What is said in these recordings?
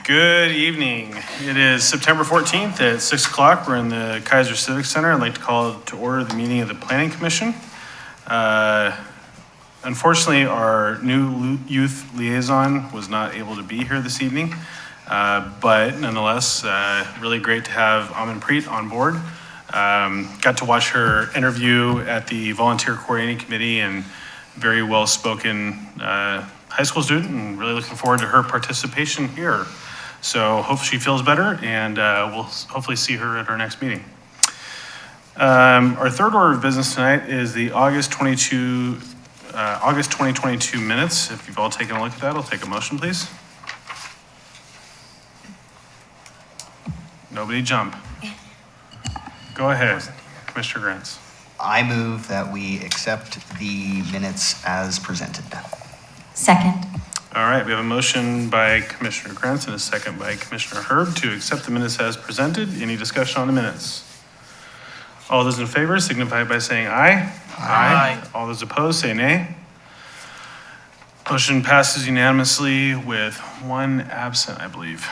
Good evening. It is September 14th at 6 o'clock. We're in the Keizer Civic Center. I'd like to call to order the meeting of the Planning Commission. Unfortunately, our new youth liaison was not able to be here this evening, but nonetheless, really great to have Amanpreet on board. Got to watch her interview at the Volunteer Coordinating Committee, and very well-spoken high school student, and really looking forward to her participation here. So hope she feels better, and we'll hopefully see her at our next meeting. Our third order of business tonight is the August 2022 minutes. If you've all taken a look at that, I'll take a motion, please. Nobody jump. Go ahead, Commissioner Grants. I move that we accept the minutes as presented. Second. All right, we have a motion by Commissioner Grants and a second by Commissioner Herb to accept the minutes as presented. Any discussion on the minutes? All those in favor signify by saying aye. Aye. All those opposed say nay. Motion passes unanimously with one absent, I believe.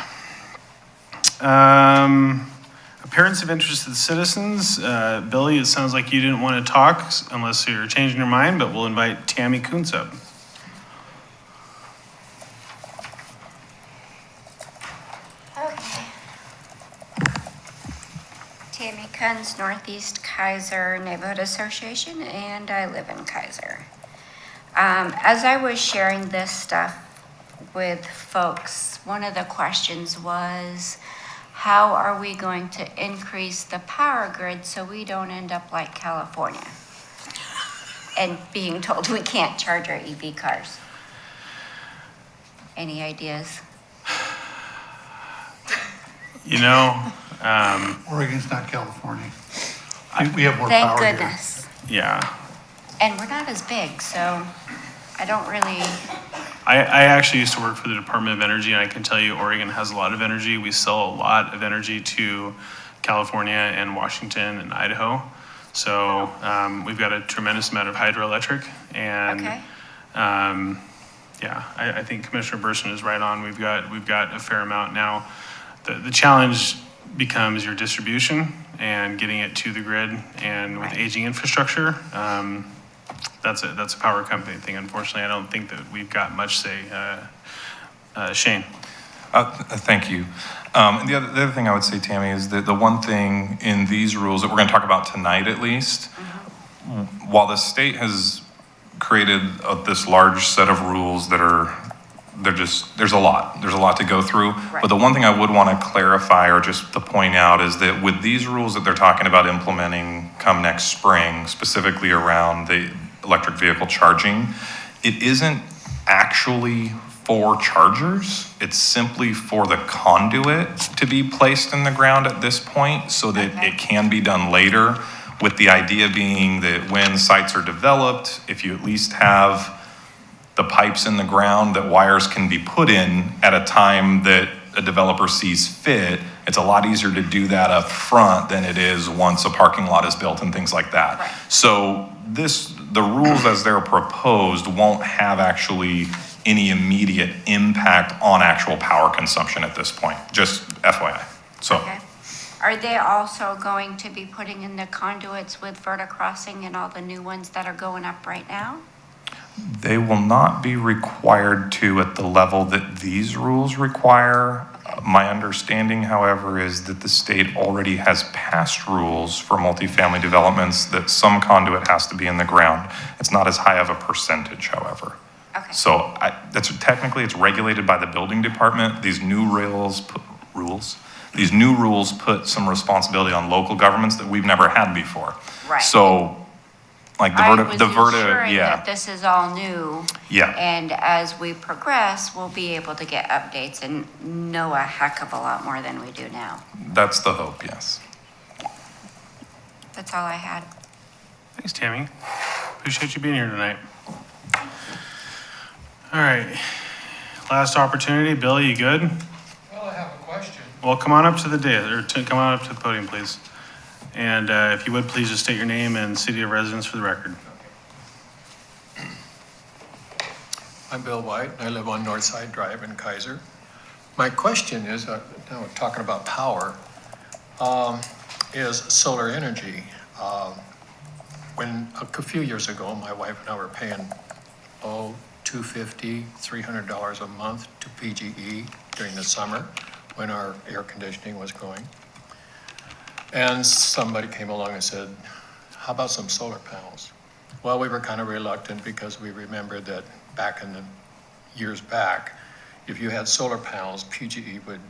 Appearance of interest to the citizens. Billy, it sounds like you didn't want to talk unless you're changing your mind, but we'll invite Tammy Kuntz up. Okay. Tammy Kuntz, Northeast Keizer Neighborhood Association, and I live in Keizer. As I was sharing this stuff with folks, one of the questions was, how are we going to increase the power grid so we don't end up like California and being told we can't charge our EV cars? Any ideas? You know, Oregon's not California. We have more Thank power here. goodness. yeah. And we're not as big, so I don't really, I actually used to work for the Department of Energy, and I can tell you Oregon has a lot of energy. We sell a lot of energy to California and Washington and Idaho. So we've got a tremendous amount of hydroelectric, and okay. yeah, I think Commissioner Burson is right on. We've got a fair amount now. The challenge becomes your distribution and getting it to the grid, and with Right. aging infrastructure, that's a power company thing. Unfortunately, I don't think that we've got much say. Shane. Thank you. And the other thing I would say, Tammy, is that the one thing in these rules that we're going to talk about tonight, at least, while the state has created this large set of rules that are, there's a lot to go through. Right. But the one thing I would want to clarify or just to point out is that with these rules that they're talking about implementing come next spring, specifically around the electric vehicle charging, it isn't actually for chargers. It's simply for the conduit to be placed in the ground at this point so that Okay. it can be done later, with the idea being that when sites are developed, if you at least have the pipes in the ground that wires can be put in at a time that a developer sees fit, it's a lot easier to do that up front than it is once a parking lot is built and things like that. Right. So the rules as they're proposed won't have actually any immediate impact on actual power consumption at this point, just FYI. So. Okay. Are they also going to be putting in the conduits with verticrossing and all the new ones that are going up right now? They will not be required to at the level that these rules require. Okay. My understanding, however, is that the state already has passed rules for multifamily developments that some conduit has to be in the ground. It's not as high of a percentage, however. Okay. So that's technically it's regulated by the building department. These new rules put some responsibility on local governments that we've never had before. Right. So like I was ensuring that this is all new. Yeah. And as we progress, we'll be able to get updates and know a heck of a lot more than we do now. That's the hope, yes. That's all I had. Thanks, Tammy. Appreciate you being here tonight. All right. Last opportunity. Bill, you good? Well, I have a question. Well, come on up to the come on up to the podium, please. And if you would, please just state your name and city of residence for the record. I'm Bill White. I live on Northside Drive in Keizer. My question is, now we're talking about power, is solar energy. When a few years ago, my wife and I were paying, $250, $300 a month to PGE during the summer when our air conditioning was going. And somebody came along and said, how about some solar panels? Well, we were kind of reluctant because we remembered that back in the years back, if you had solar panels, PGE would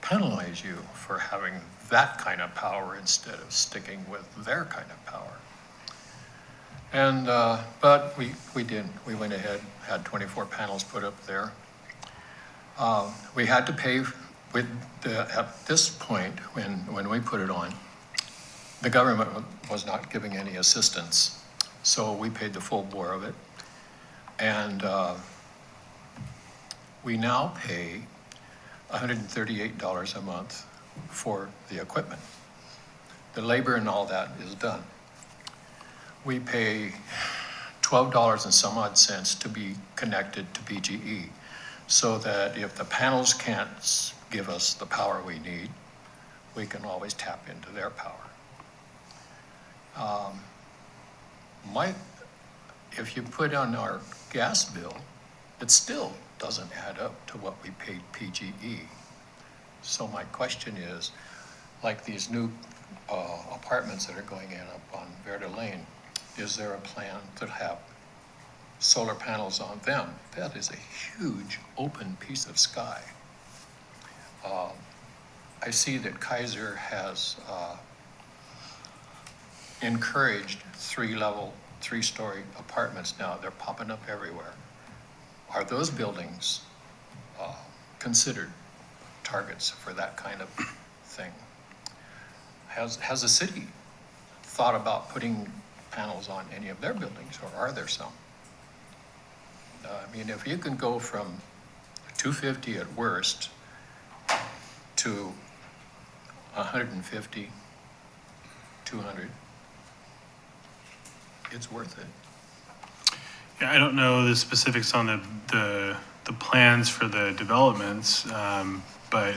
penalize you for having that kind of power instead of sticking with their kind of power. And, but we didn't. We went ahead, had 24 panels put up there. We had to pay at this point, when we put it on, the government was not giving any assistance. So we paid the full bore of it. And we now pay $138 a month for the equipment. The labor and all that is done. We pay $12 and some odd cents to be connected to PGE, so that if the panels can't give us the power we need, we can always tap into their power. If you put on our gas bill, it still doesn't add up to what we paid PGE. So my question is, like these new apartments that are going in up on Verde Lane, is there a plan to have solar panels on them? That is a huge open piece of sky. I see that Keizer has encouraged three-story apartments now. They're popping up everywhere. Are those buildings considered targets for that kind of thing? Has the city thought about putting panels on any of their buildings, or are there some? I mean, if you can go from $250 at worst to $150, $200, it's worth it. Yeah, I don't know the specifics on the plans for the developments, but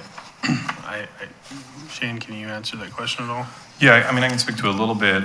Shane, can you answer that question at all? Yeah, I mean, I can speak to it a little bit.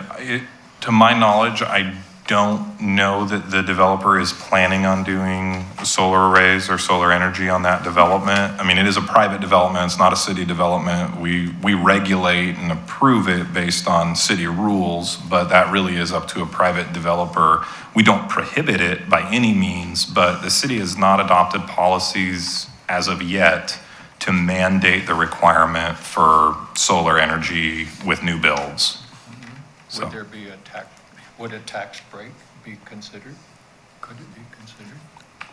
To my knowledge, I don't know that the developer is planning on doing solar arrays or solar energy on that development. I mean, it is a private development, it's not a city development. We regulate and approve it based on city rules, but that really is up to a private developer. We don't prohibit it by any means, but the city has not adopted policies as of yet to mandate the requirement for solar energy with new builds. So. Would there be would a tax break be considered? Could it be considered?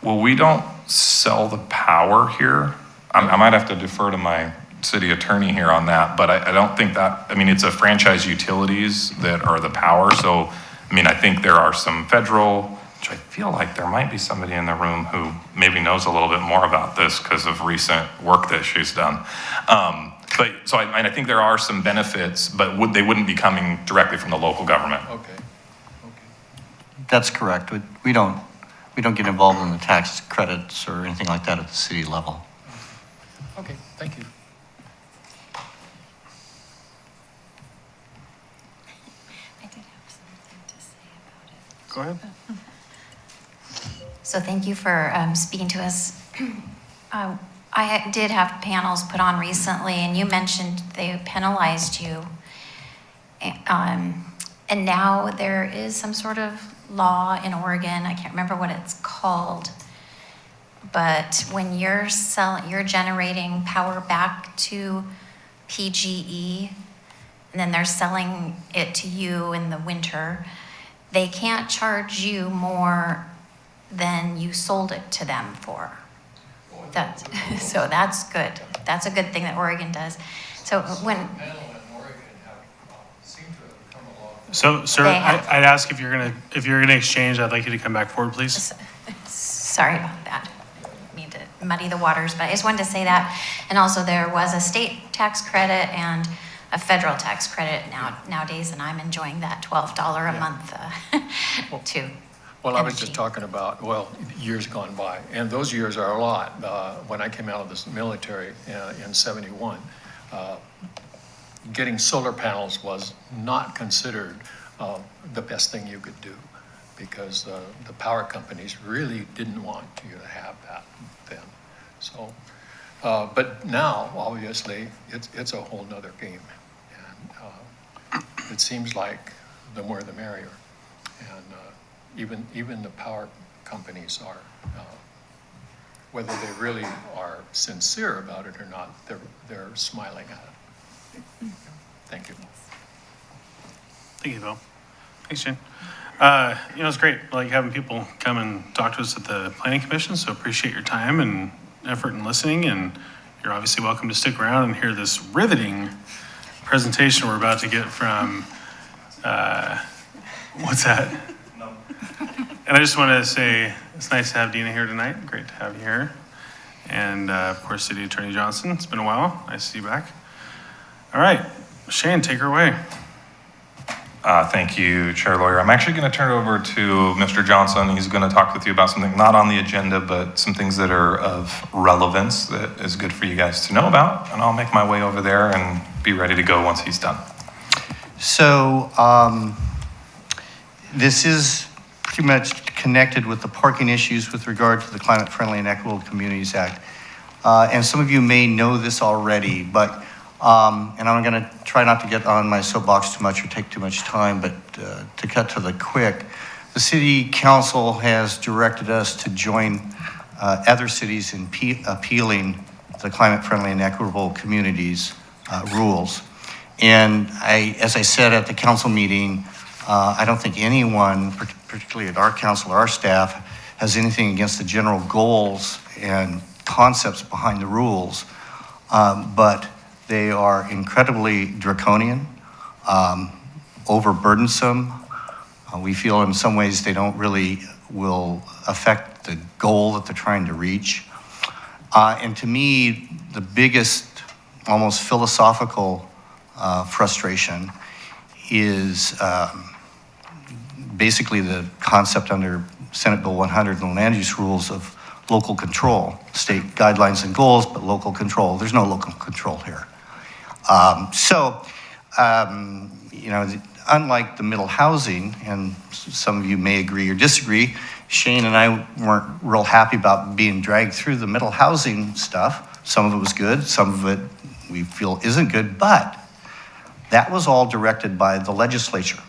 Well, we don't sell the power here. I might have to defer to my city attorney here on that, but I don't think that, I mean, it's a franchise utilities that are the power. So, I mean, I think there are some federal, which I feel like there might be somebody in the room who maybe knows a little bit more about this because of recent work that she's done. I think there are some benefits, but they wouldn't be coming directly from the local government. Okay. That's correct. We don't get involved in the tax credits or anything like that at the city level. Okay, thank you. I did have something to say about it. Go ahead. So thank you for speaking to us. I did have panels put on recently, and you mentioned they penalized you. And now there is some sort of law in Oregon, I can't remember what it's called, but when you're generating power back to PGE, and then they're selling it to you in the winter, they can't charge you more than you sold it to them for. So that's good. That's a good thing that Oregon does. So when So, sir, They have- I'd ask if you're gonna exchange, I'd like you to come back forward, please. Sorry about that. Didn't mean to muddy the waters, but I just wanted to say that. And also there was a state tax credit and a federal tax credit nowadays, and I'm enjoying that $12 a month too. Well, I was just energy. talking about, well, years gone by, and those years are a lot. When I came out of the military in 71, getting solar panels was not considered the best thing you could do, because the power companies really didn't want you to have that then. So, but now, obviously, it's a whole nother game. And it seems like the more the merrier. And even the power companies are, whether they really are sincere about it or not, they're smiling at it. Thank you. Thank you, Bill. Thanks, Shane. It's great, like having people come and talk to us at the planning commission, so appreciate your time and effort in listening, and you're obviously welcome to stick around and hear this riveting presentation we're about to get from, what's that? And I just want to say, it's nice to have Dina here tonight, great to have you here. And of course, City Attorney Johnson, it's been a while, nice to see you back. All right, Shane, take her away. Thank you, Chair Lawyer. I'm actually going to turn it over to Mr. Johnson. He's going to talk with you about something not on the agenda, but some things that are of relevance that is good for you guys to know about. And I'll make my way over there and be ready to go once he's done. So this is pretty much connected with the parking issues with regard to the Climate Friendly and Equitable Communities Act. And some of you may know this already, but and I'm going to try not to get on my soapbox too much or take too much time, but to cut to the quick, the City Council has directed us to join other cities in appealing the Climate Friendly and Equitable Communities rules. And as I said at the council meeting, I don't think anyone, particularly at our council or our staff, has anything against the general goals and concepts behind the rules, but they are incredibly draconian, overburdensome. We feel in some ways they don't really will affect the goal that they're trying to reach. And to me, the biggest, almost philosophical frustration is basically the concept under Senate Bill 100 and the land use rules of local control, state guidelines and goals, but local control. There's no local control here. Unlike the middle housing, and some of you may agree or disagree, Shane and I weren't real happy about being dragged through the middle housing stuff. Some of it was good, some of it we feel isn't good, but that was all directed by the legislature.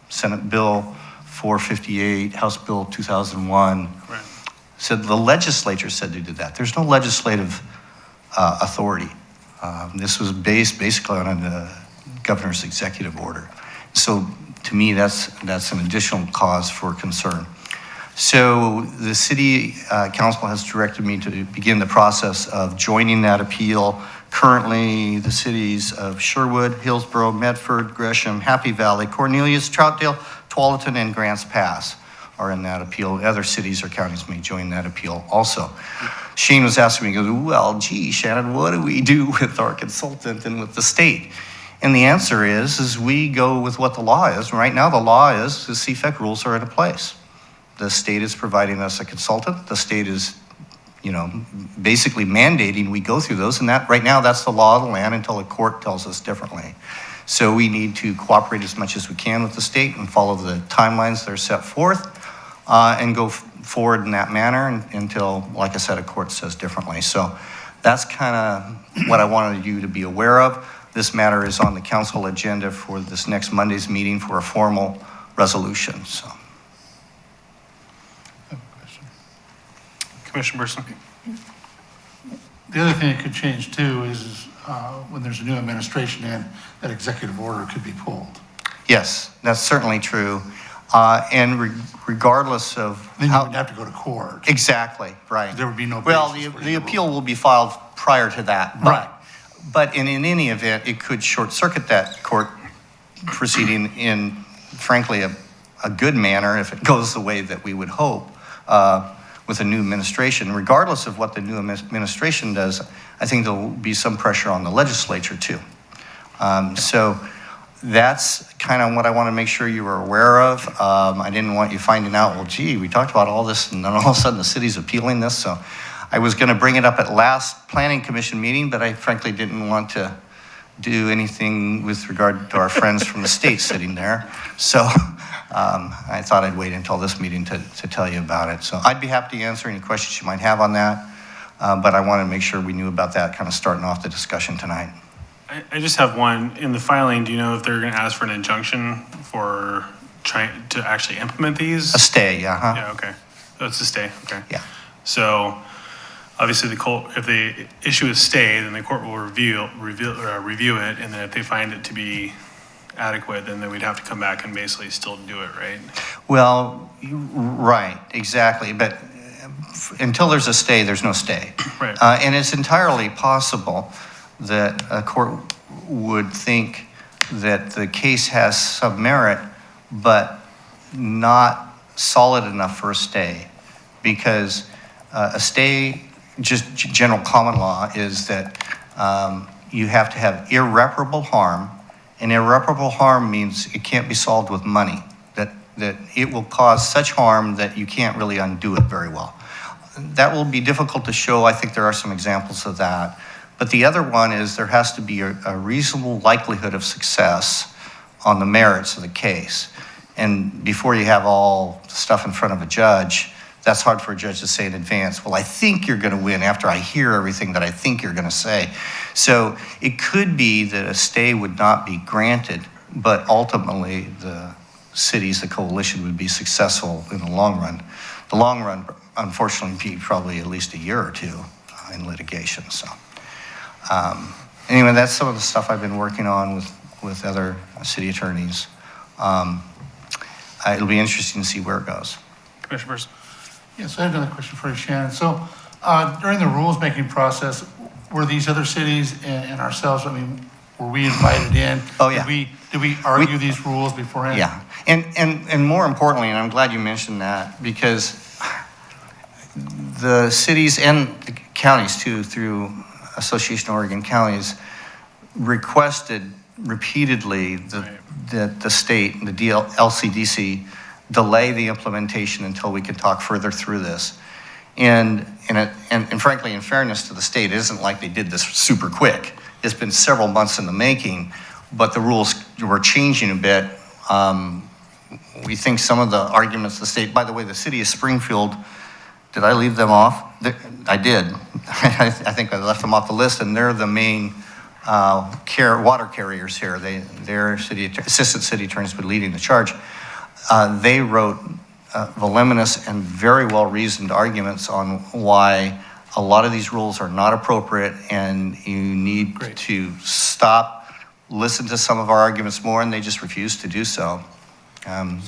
Senate Bill 458, House Bill 2001, Right. said the legislature said they did that. There's no legislative authority. This was based basically on a governor's executive order. So to me, that's an additional cause for concern. So the city council has directed me to begin the process of joining that appeal. Currently, the cities of Sherwood, Hillsborough, Medford, Gresham, Happy Valley, Cornelius, Troutdale, Tualatin, and Grants Pass are in that appeal. Other cities or counties may join that appeal also. Shane was asking me, he goes, well, gee, Shannon, what do we do with our consultant and with the state? And the answer is we go with what the law is. Right now, the law is the CFEC rules are in place. The state is providing us a consultant. The state is, basically mandating we go through those. And that right now, that's the law of the land until the court tells us differently. So we need to cooperate as much as we can with the state and follow the timelines that are set forth and go forward in that manner until, like I said, a court says differently. So that's kind of what I wanted you to be aware of. This matter is on the council agenda for this next Monday's meeting for a formal resolution. So. Commissioner Burson. The other thing that could change too is when there's a new administration in, that executive order could be pulled. Yes, that's certainly true. And regardless of Then you how, would have to go to court. exactly, right. There would be no Well, basis for the you. appeal will be filed prior to that. Right. But in any event, it could short circuit that court proceeding in, frankly, a good manner if it goes the way that we would hope with a new administration. Regardless of what the new administration does, I think there will be some pressure on the legislature too. So that's kind of what I want to make sure you were aware of. I didn't want you finding out, well, gee, we talked about all this, and then all of a sudden the city's appealing this. So I was going to bring it up at last Planning Commission meeting, but I frankly didn't want to do anything with regard to our friends from the state sitting there. So I thought I'd wait until this meeting to tell you about it. So I'd be happy to answer any questions you might have on that, but I wanted to make sure we knew about that kind of starting off the discussion tonight. I just have one. In the filing, do you know if they're going to ask for an injunction for trying to actually implement these? A stay, yeah, huh? Yeah, okay. Oh, it's a stay, okay. Yeah. So obviously if they issue a stay, then the court will review it, and then if they find it to be adequate, then we'd have to come back and basically still do it, right? Well, right, exactly. But until there's a stay, there's no stay. Right. And it's entirely possible that a court would think that the case has some merit, but not solid enough for a stay. Because a stay, just general common law, is that you have to have irreparable harm, and irreparable harm means it can't be solved with money, that it will cause such harm that you can't really undo it very well. That will be difficult to show. I think there are some examples of that. But the other one is there has to be a reasonable likelihood of success on the merits of the case. And before you have all the stuff in front of a judge, that's hard for a judge to say in advance, well, I think you're going to win after I hear everything that I think you're going to say. So it could be that a stay would not be granted, but ultimately the cities, the coalition, would be successful in the long run. The long run, unfortunately, be probably at least a year or two in litigation. So anyway, that's some of the stuff I've been working on with other city attorneys. It'll be interesting to see where it goes. Commissioner Burson. Yes, I have another question for you, Shannon. So during the rules-making process, were these other cities and ourselves, I mean, were we invited in? Oh, yeah. Did we argue these rules beforehand? Yeah, and more importantly, and I'm glad you mentioned that, because the cities and the counties too, through Association of Oregon Counties, requested repeatedly that the state, the LCDC, delay the implementation until we can talk further through this. And frankly, in fairness to the state, it isn't like they did this super quick. It's been several months in the making, but the rules were changing a bit. We think some of the arguments the state, by the way, the city of Springfield, did I leave them off? I did. I think I left them off the list, and they're the main water carriers here. Their assistant city attorneys have been leading the charge. They wrote voluminous and very well-reasoned arguments on why a lot of these rules are not appropriate, and you need to stop, listen to some of our arguments more, and they just refuse to do so. And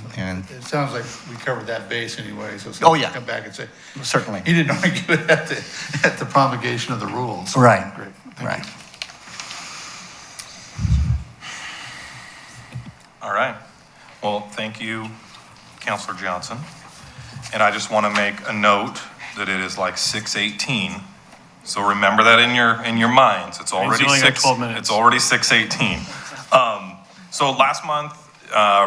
It sounds like we covered that base anyway, so Oh, yeah. come back and say, certainly. he didn't argue it at the promulgation of the rules. Right. Great, thank Right. you. All right. Well, thank you, Councilor Johnson. And I just want to make a note that it is like 6:18. So remember that in your minds. It's already only got 12 minutes. It's already 6:18. So last month,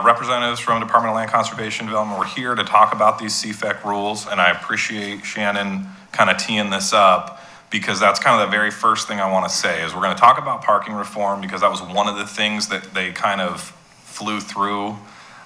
representatives from Department of Land Conservation Development were here to talk about these CFEC rules, and I appreciate Shannon kind of teeing this up, because that's kind of the very first thing I want to say is we're going to talk about parking reform, because that was one of the things that they kind of flew through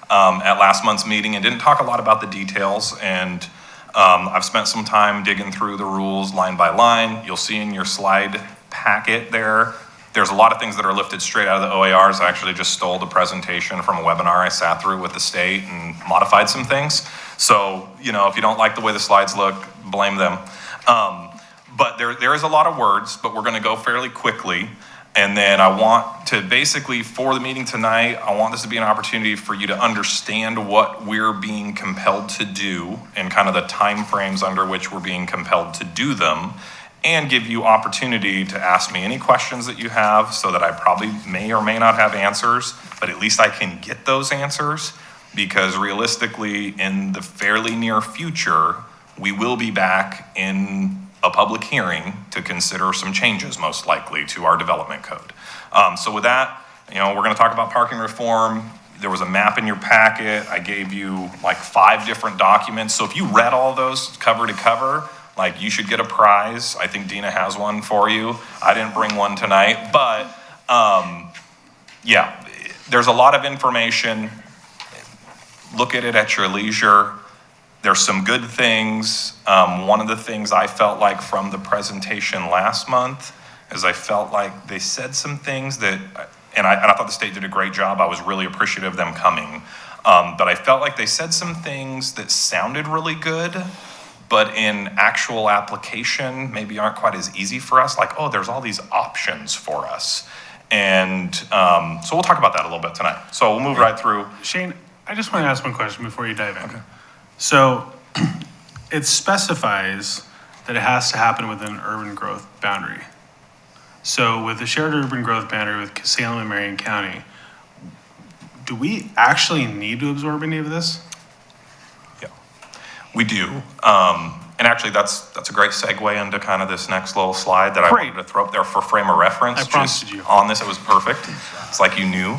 at last month's meeting and didn't talk a lot about the details. And I've spent some time digging through the rules line by line. You'll see in your slide packet there's a lot of things that are lifted straight out of the OARs. I actually just stole the presentation from a webinar I sat through with the state and modified some things. So, if you don't like the way the slides look, blame them. But there is a lot of words, but we're going to go fairly quickly. And then I want to basically, for the meeting tonight, I want this to be an opportunity for you to understand what we're being compelled to do and kind of the timeframes under which we're being compelled to do them, and give you opportunity to ask me any questions that you have, so that I probably may or may not have answers, but at least I can get those answers, because realistically, in the fairly near future, we will be back in a public hearing to consider some changes, most likely, to our development code. So with that, you know, we're gonna talk about parking reform. There was a map in your packet. I gave you like 5 different documents. So if you read all those cover to cover, like you should get a prize. I think Dina has one for you. I didn't bring one tonight, but yeah, there's a lot of information. Look at it at your leisure. There's some good things. One of the things I felt like from the presentation last month is I felt like they said some things that, and I thought the state did a great job. I was really appreciative of them coming. But I felt like they said some things that sounded really good, but in actual application, maybe aren't quite as easy for us. Like, oh, there's all these options for us. And so we'll talk about that a little bit tonight. So we'll move right through. Shane, I just want to ask one question before you dive in. Okay. So it specifies that it has to happen within an urban growth boundary. So with the shared urban growth boundary with Salem and Marion County, do we actually need to absorb any of this? Yeah, we do. And actually, that's a great segue into kind of this next little slide that I wanted to throw up there for frame of reference. I prompted you. On this, it was perfect. It's like you knew.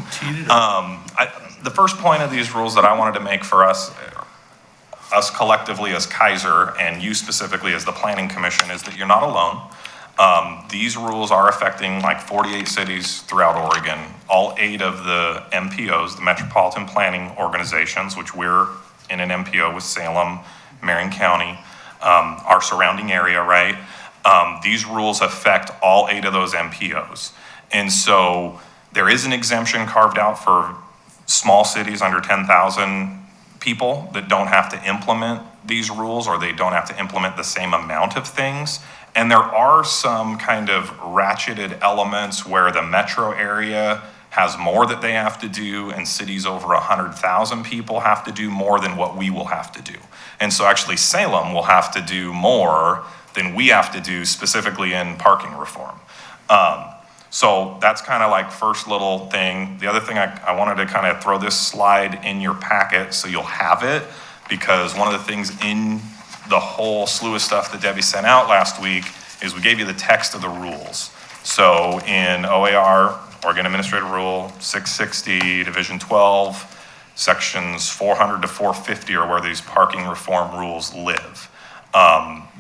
The first point of these rules that I wanted to make for us collectively as Keizer and you specifically as the Planning Commission is that you're not alone. These rules are affecting like 48 cities throughout Oregon. All 8 of the MPOs, the Metropolitan Planning Organizations, which we're in an MPO with Salem, Marion County, our surrounding area, right? These rules affect all 8 of those MPOs. And so there is an exemption carved out for small cities under 10,000 people that don't have to implement these rules, or they don't have to implement the same amount of things. And there are some kind of ratcheted elements where the metro area has more that they have to do, and cities over 100,000 people have to do more than what we will have to do. And so actually Salem will have to do more than we have to do specifically in parking reform. So that's kind of like first little thing. The other thing I wanted to kind of throw this slide in your packet so you'll have it, because one of the things in the whole slew of stuff that Debbie sent out last week is we gave you the text of the rules. So in OAR, Oregon Administrative Rule 660, Division 12, sections 400 to 450 are where these parking reform rules live.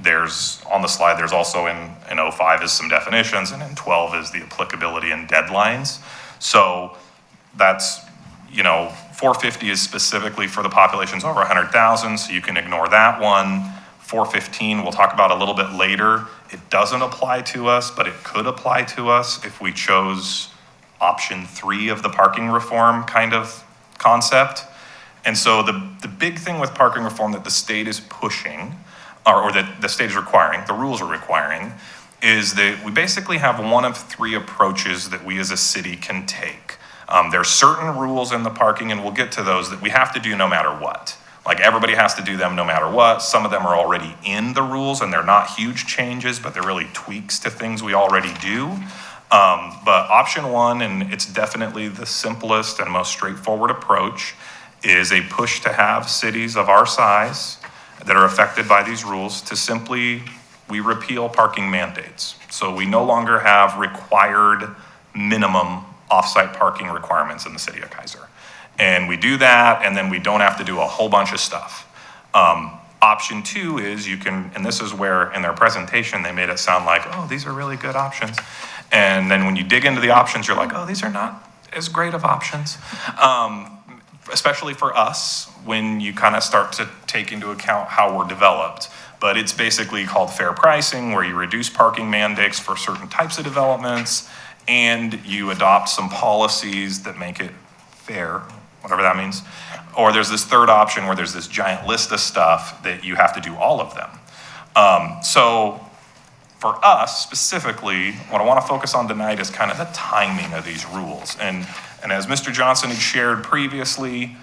There's on the slide, there's also in 05 is some definitions, and in 12 is the applicability and deadlines. So that's, 450 is specifically for the populations over 100,000, so you can ignore that one. 415 we'll talk about a little bit later. It doesn't apply to us, but it could apply to us if we chose option 3 of the parking reform kind of concept. And so the big thing with parking reform that the state is pushing, or that the state is requiring, the rules are requiring, is that we basically have one of 3 approaches that we as a city can take. There's certain rules in the parking, and we'll get to those, that we have to do no matter what. Like everybody has to do them no matter what. Some of them are already in the rules, and they're not huge changes, but they're really tweaks to things we already do. But option 1, and it's definitely the simplest and most straightforward approach, is a push to have cities of our size that are affected by these rules to simply, we repeal parking mandates. So we no longer have required minimum off-site parking requirements in the city of Keizer. And we do that, and then we don't have to do a whole bunch of stuff. Option 2 is you can, and this is where in their presentation they made it sound like, oh, these are really good options. And then when you dig into the options, you're like, oh, these are not as great of options. Especially for us, when you kind of start to take into account how we're developed. But it's basically called fair pricing, where you reduce parking mandates for certain types of developments, and you adopt some policies that make it fair, whatever that means. Or there's this third option where there's this giant list of stuff that you have to do all of them. So for us specifically, what I want to focus on tonight is kind of the timing of these rules. And as Mr. Johnson had shared previously,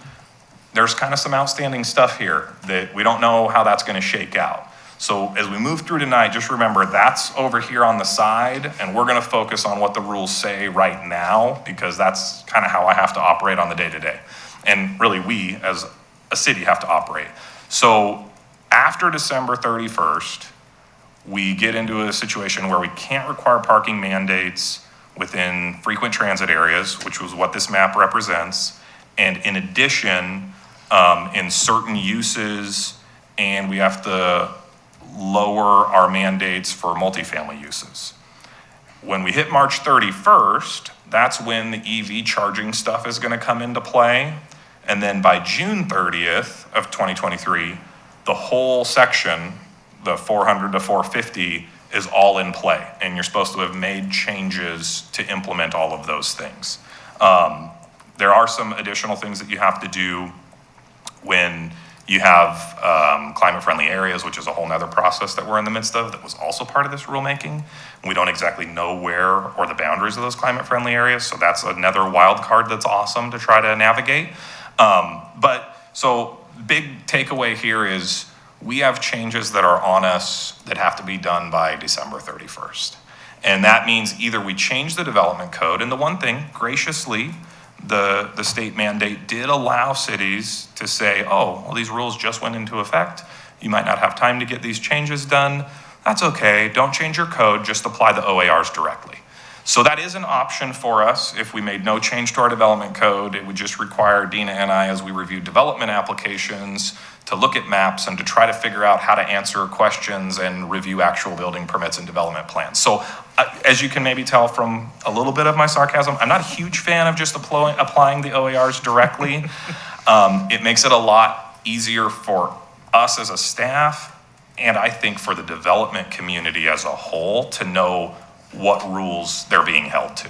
there's kind of some outstanding stuff here that we don't know how that's going to shake out. So as we move through tonight, just remember that's over here on the side, and we're going to focus on what the rules say right now, because that's kind of how I have to operate on the day-to-day. And really, we as a city have to operate. So after December 31st, we get into a situation where we can't require parking mandates within frequent transit areas, which was what this map represents. And in addition, in certain uses, and we have to lower our mandates for multifamily uses. When we hit March 31st, that's when the EV charging stuff is gonna come into play. And then by June 30th of 2023, the whole section, the 400 to 450, is all in play. And you're supposed to have made changes to implement all of those things. There are some additional things that you have to do when you have climate-friendly areas, which is a whole nother process that we're in the midst of that was also part of this rulemaking. We don't exactly know where or the boundaries of those climate-friendly areas, so that's another wild card that's awesome to try to navigate. So big takeaway here is we have changes that are on us that have to be done by December 31st. And that means either we change the development code, and the one thing, graciously, the state mandate did allow cities to say, oh, well, these rules just went into effect. You might not have time to get these changes done. That's okay, don't change your code, just apply the OARs directly. So that is an option for us. If we made no change to our development code, it would just require Dina and I, as we review development applications, to look at maps and to try to figure out how to answer questions and review actual building permits and development plans. So as you can maybe tell from a little bit of my sarcasm, I'm not a huge fan of just applying the OARs directly. It makes it a lot easier for us as a staff, and I think for the development community as a whole to know what rules they're being held to.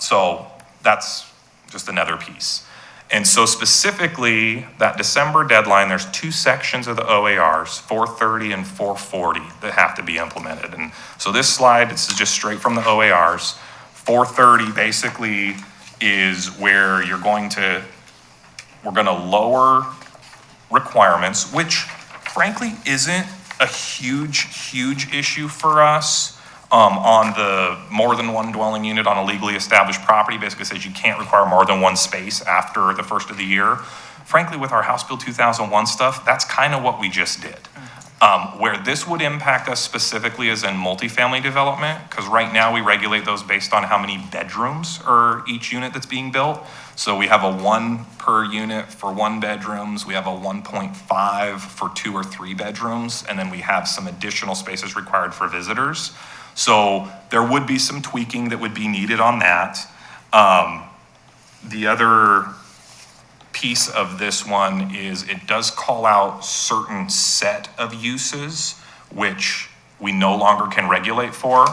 So that's just another piece. And so specifically, that December deadline, there's two sections of the OARs, 430 and 440, that have to be implemented. And so this slide, this is just straight from the OARs. 430 basically is where we're gonna lower requirements, which frankly isn't a huge issue for us. On the more than one dwelling unit on a legally established property, basically says you can't require more than one space after the first of the year. Frankly, with our House Bill 2001 stuff, that's kind of what we just did. Where this would impact us specifically is in multifamily development, because right now we regulate those based on how many bedrooms are each unit that's being built. So we have a 1 per unit for 1 bedrooms, we have a 1.5 for 2 or 3 bedrooms, and then we have some additional spaces required for visitors. So there would be some tweaking that would be needed on that. The other piece of this one is it does call out certain set of uses which we no longer can regulate for.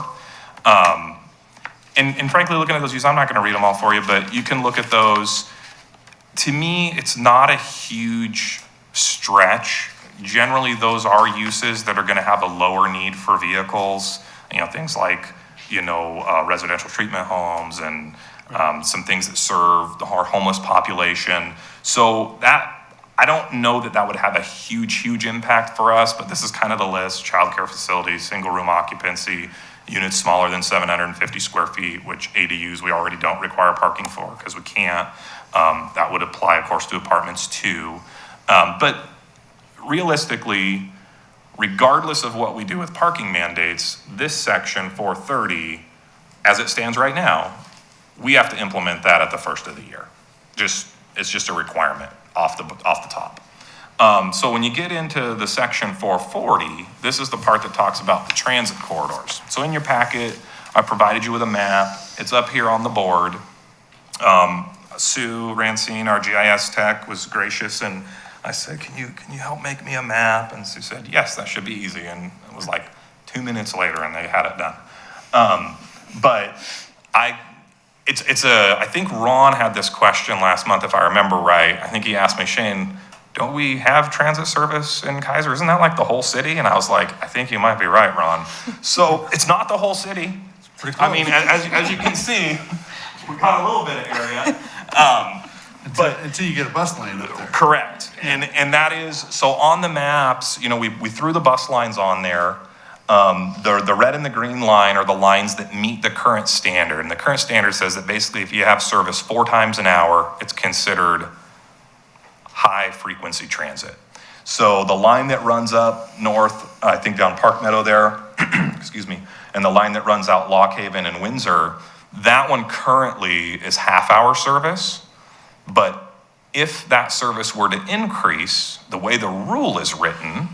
And frankly, looking at those uses, I'm not gonna read them all for you, but you can look at those. To me, it's not a huge stretch. Generally, those are uses that are gonna have a lower need for vehicles. Things like, residential treatment homes and some things that serve our homeless population. So that, I don't know that would have a huge impact for us, but this is kind of the list: childcare facilities, single room occupancy, units smaller than 750 square feet, which ADUs we already don't require parking for because we can't. That would apply, of course, to apartments too. But realistically, regardless of what we do with parking mandates, this section 430, as it stands right now, we have to implement that at the first of the year. It's just a requirement off the top. So when you get into the section 440, this is the part that talks about the transit corridors. So in your packet, I provided you with a map. It's up here on the board. Sue Rancine, our GIS tech, was gracious, and I said, can you help make me a map? And Sue said, yes, that should be easy. And it was like 2 minutes later and they had it done. But I think Ron had this question last month, if I remember right. I think he asked me, Shane, don't we have transit service in Keizer? Isn't that like the whole city? And I was like, I think you might be right, Ron. So it's not the whole city. I mean, as you can see, we got a little bit of area. Until you get a bus lane up there. Correct. And that is, so on the maps, we threw the bus lines on there. The red and the green line are the lines that meet the current standard. And the current standard says that basically if you have service 4 times an hour, it's considered high frequency transit. So the line that runs up north, I think down Park Meadow there, excuse me, and the line that runs out Lock Haven and Windsor, that one currently is half-hour service. But if that service were to increase, the way the rule is written,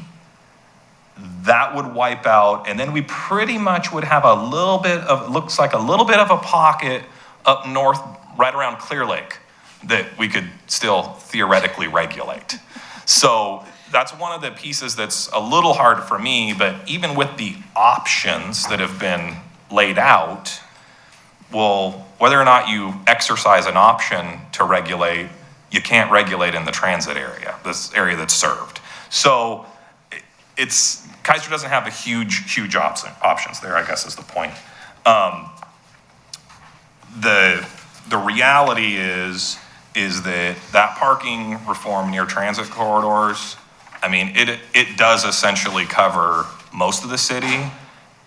that would wipe out, and then we pretty much would have a little bit of, looks like a little bit of a pocket up north, right around Clear Lake, that we could still theoretically regulate. So that's one of the pieces that's a little hard for me, but even with the options that have been laid out, well, whether or not you exercise an option to regulate, you can't regulate in the transit area, this area that's served. So Keizer doesn't have a huge options there, I guess is the point. The reality is that parking reform near transit corridors, I mean, it does essentially cover most of the city,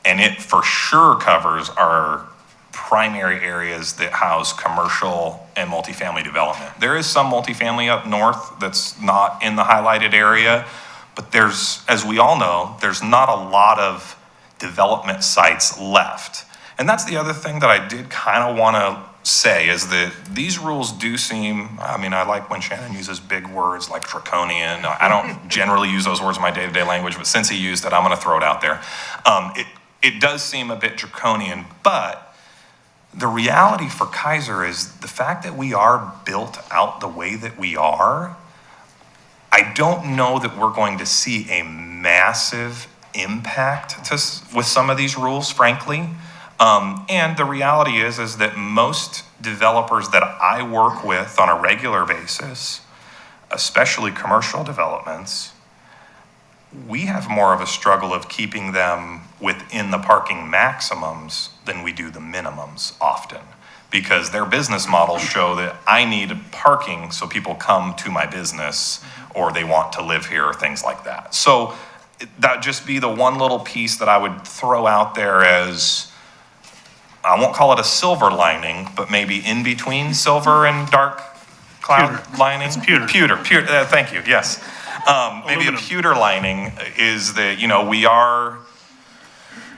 and it for sure covers our primary areas that house commercial and multifamily development. There is some multifamily up north that's not in the highlighted area, but there's, as we all know, there's not a lot of development sites left. And that's the other thing that I did kind of want to say is that these rules do seem, I mean, I like when Shannon uses big words like draconian. I don't generally use those words in my day-to-day language, but since he used it, I'm going to throw it out there. It does seem a bit draconian, but the reality for Keizer is the fact that we are built out the way that we are, I don't know that we're going to see a massive impact with some of these rules, frankly. And the reality is that most developers that I work with on a regular basis, especially commercial developments, we have more of a struggle of keeping them within the parking maximums than we do the minimums often. Because their business models show that I need parking so people come to my business or they want to live here or things like that. So that'd just be the one little piece that I would throw out there as, I won't call it a silver lining, but maybe in between silver and dark cloud lining. It's pewter. Pewter, thank you, yes. Maybe a pewter lining is that,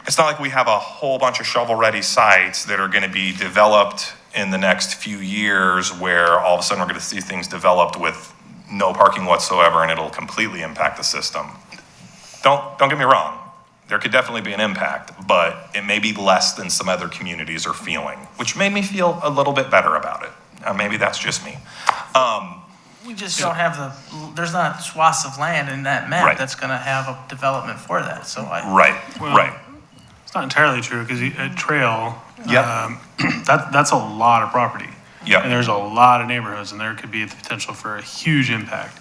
it's not like we have a whole bunch of shovel-ready sites that are going to be developed in the next few years where all of a sudden we're going to see things developed with no parking whatsoever and it'll completely impact the system. Don't get me wrong. There could definitely be an impact, but it may be less than some other communities are feeling, which made me feel a little bit better about it. Maybe that's just me. We just don't have there's not swaths of land in that map Right. that's gonna have a development for that, so Right. It's not entirely true, because a trail, Yep. that's a lot of property. Yep. And there's a lot of neighborhoods, and there could be the potential for a huge impact.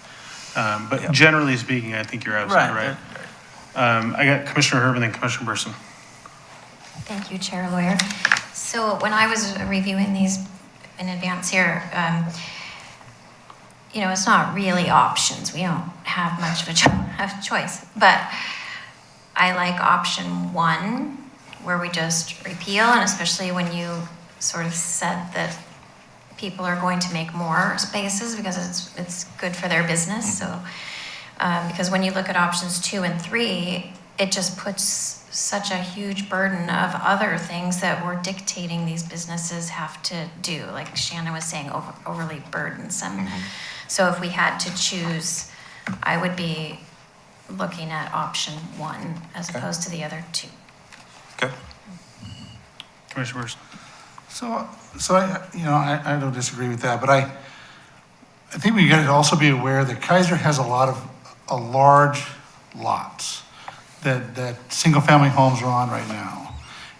But Yep. generally speaking, I think you're absolutely right. Right. I got Commissioner Herb and then Commissioner Burson. Thank you, Chair Lawyer. So when I was reviewing these in advance here, it's not really options. We don't have much of a choice. But I like option one, where we just repeal, and especially when you sort of said that people are going to make more spaces because it's good for their business. So, because when you look at options 2 and 3, it just puts such a huge burden of other things that we're dictating these businesses have to do. Like Shannon was saying, overly burdensome. So if we had to choose, I would be looking at option 1 as opposed to the other 2. Okay. Commissioner Burson. So I don't disagree with that, but I think we got to also be aware that Keizer has a lot of large lots that single-family homes are on right now.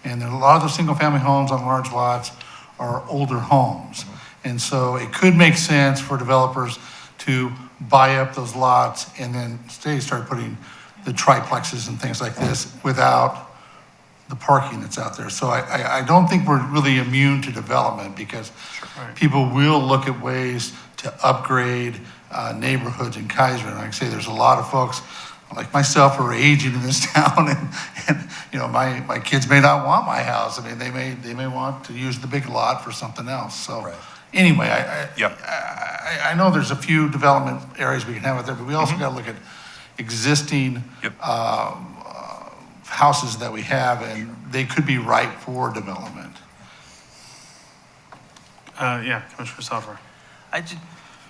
And a lot of those single-family homes on large lots are older homes. And so it could make sense for developers to buy up those lots and then start putting the triplexes and things like this without the parking that's out there. So I don't think we're really immune to development because people will look at ways to upgrade neighborhoods in Keizer. And like I say, there's a lot of folks like myself who are aging in this town and my kids may not want my house. I mean, they may want to use the big lot for something else. So anyway, I know there's a few development areas we can have out there, but we also got to look at existing houses that we have, and they could be ripe for development. Yeah, Commissioner Salver.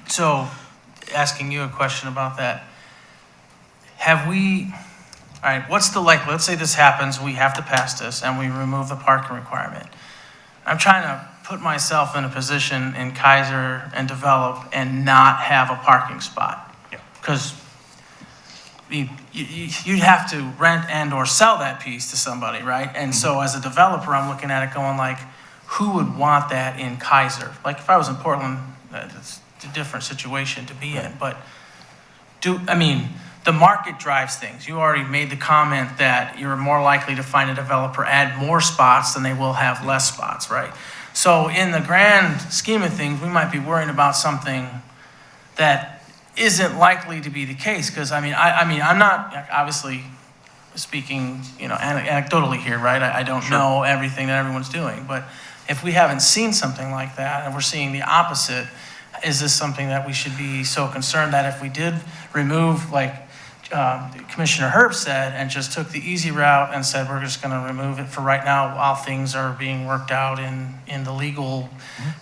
So, asking you a question about that. Have we, all right, what's the let's say this happens, we have to pass this, and we remove the parking requirement. I'm trying to put myself in a position in Keizer and develop and not have a parking spot. Yeah. Because you'd have to rent and or sell that piece to somebody, right? And so as a developer, I'm looking at it going like, who would want that in Keizer? Like if I was in Portland, it's a different situation to be in, but the market drives things. You already made the comment that you're more likely to find a developer add more spots than they will have less spots, right? So in the grand scheme of things, we might be worrying about something that isn't likely to be the case, because I'm not obviously speaking, anecdotally here, right? I don't know everything that everyone's doing, but if we haven't seen something like that and we're seeing the opposite, is this something that we should be so concerned that if we did remove, like Commissioner Herb said, and just took the easy route and said, we're just going to remove it for right now while things are being worked out in the legal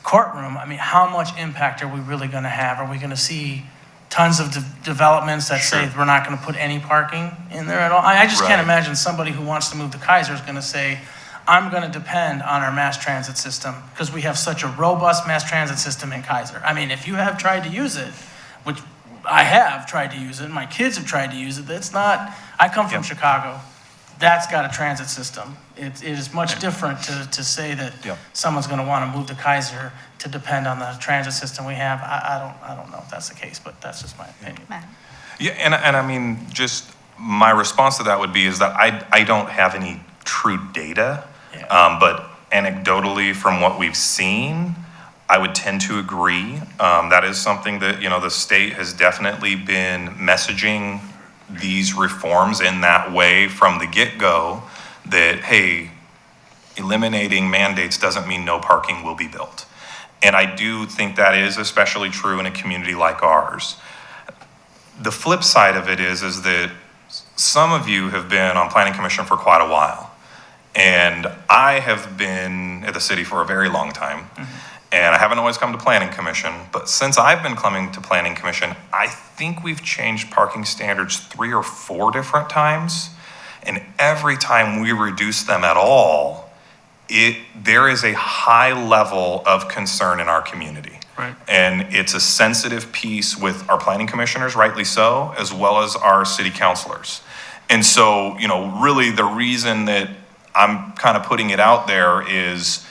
courtroom, how much impact are we really going to have? Are we going to see tons of developments that say we're not going to put any parking in there at all? I just can't imagine somebody who wants to move to Keizer is going to say, I'm going to depend on our mass transit system because we have such a robust mass transit system in Keizer. If you have tried to use it, which I have tried to use it, my kids have tried to use it, I come from Chicago. That's got a transit system. It is much different to say that someone's going to want to move to Keizer to depend on the transit system we have. I don't know if that's the case, but that's just my opinion. Yeah, and just my response to that would be is that I don't have any true data, but anecdotally from what we've seen, I would tend to agree. That is something that, the state has definitely been messaging these reforms in that way from the get-go, that, hey, eliminating mandates doesn't mean no parking will be built. And I do think that is especially true in a community like ours. The flip side of it is that some of you have been on Planning Commission for quite a while. And I have been at the city for a very long time. And I haven't always come to Planning Commission, but since I've been coming to Planning Commission, I think we've changed parking standards 3 or 4 different times. And every time we reduce them at all, there is a high level of concern in our community. Right. And it's a sensitive piece with our planning commissioners, rightly so, as well as our city councilors. And so, really the reason that I'm kind of putting it out there is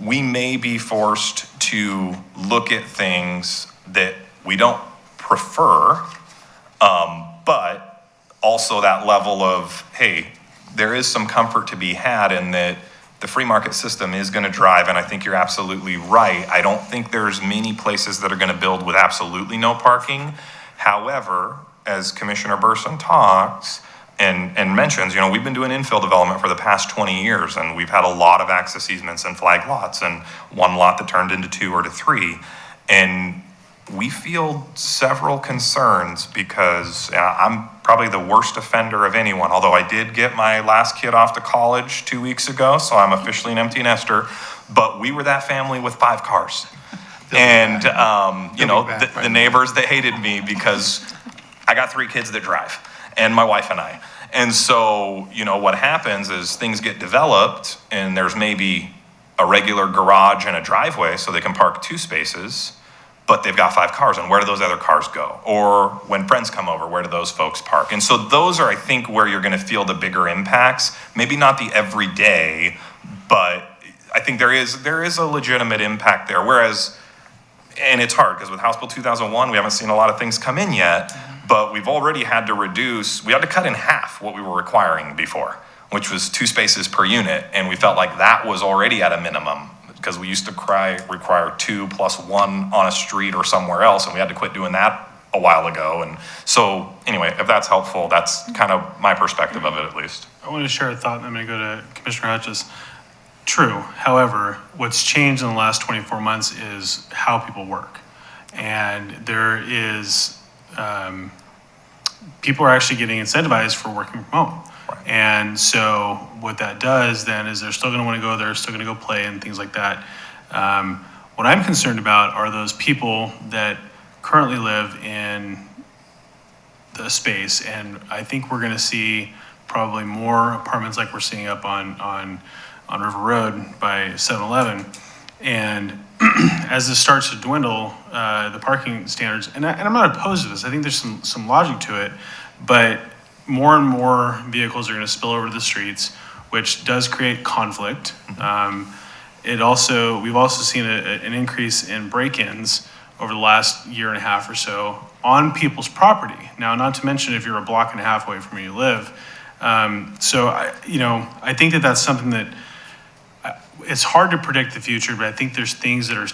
we may be forced to look at things that we don't prefer, but also that level of, hey, there is some comfort to be had in that the free market system is going to drive, and I think you're absolutely right. I don't think there's many places that are going to build with absolutely no parking. However, as Commissioner Burson talks and mentions, we've been doing infill development for the past 20 years, and we've had a lot of access easements and flag lots, and one lot that turned into 2 or to 3. And we field several concerns because I'm probably the worst offender of anyone, although I did get my last kid off to college 2 weeks ago, so I'm officially an empty nester. But we were that family with 5 cars. And, the neighbors that hated me because I got 3 kids that drive, and my wife and I. And so, what happens is things get developed, and there's maybe a regular garage and a driveway, so they can park 2 spaces, but they've got 5 cars, and where do those other cars go? Or when friends come over, where do those folks park? And so those are, I think, where you're going to feel the bigger impacts. Maybe not the everyday, but I think there is a legitimate impact there. Whereas, and it's hard, because with House Bill 2001, we haven't seen a lot of things come in yet, but we've already had to we had to cut in half what we were requiring before, which was 2 spaces per unit, and we felt like that was already at a minimum, because we used to require 2 plus 1 on a street or somewhere else, and we had to quit doing that a while ago. And so, anyway, if that's helpful, that's kind of my perspective of it, at least. I want to share a thought, and I'm going to go to Commissioner Hutchins. True. However, what's changed in the last 24 months is how people work. And there is, people are actually getting incentivized for working from home. And so what that does then is they're still gonna wanna go there, still gonna go play and things like that. What I'm concerned about are those people that currently live in the space, and I think we're gonna see probably more apartments like we're seeing up on River Road by 7-Eleven. And as this starts to dwindle, the parking standards, and I'm not opposed to this, I think there's some logic to it, but more and more vehicles are gonna spill over to the streets, which does create conflict. We've also seen an increase in break-ins over the last year and a half or so on people's property. Now, not to mention if you're a block and a half away from where you live. I think that that's something that it's hard to predict the future, but I think there's things that are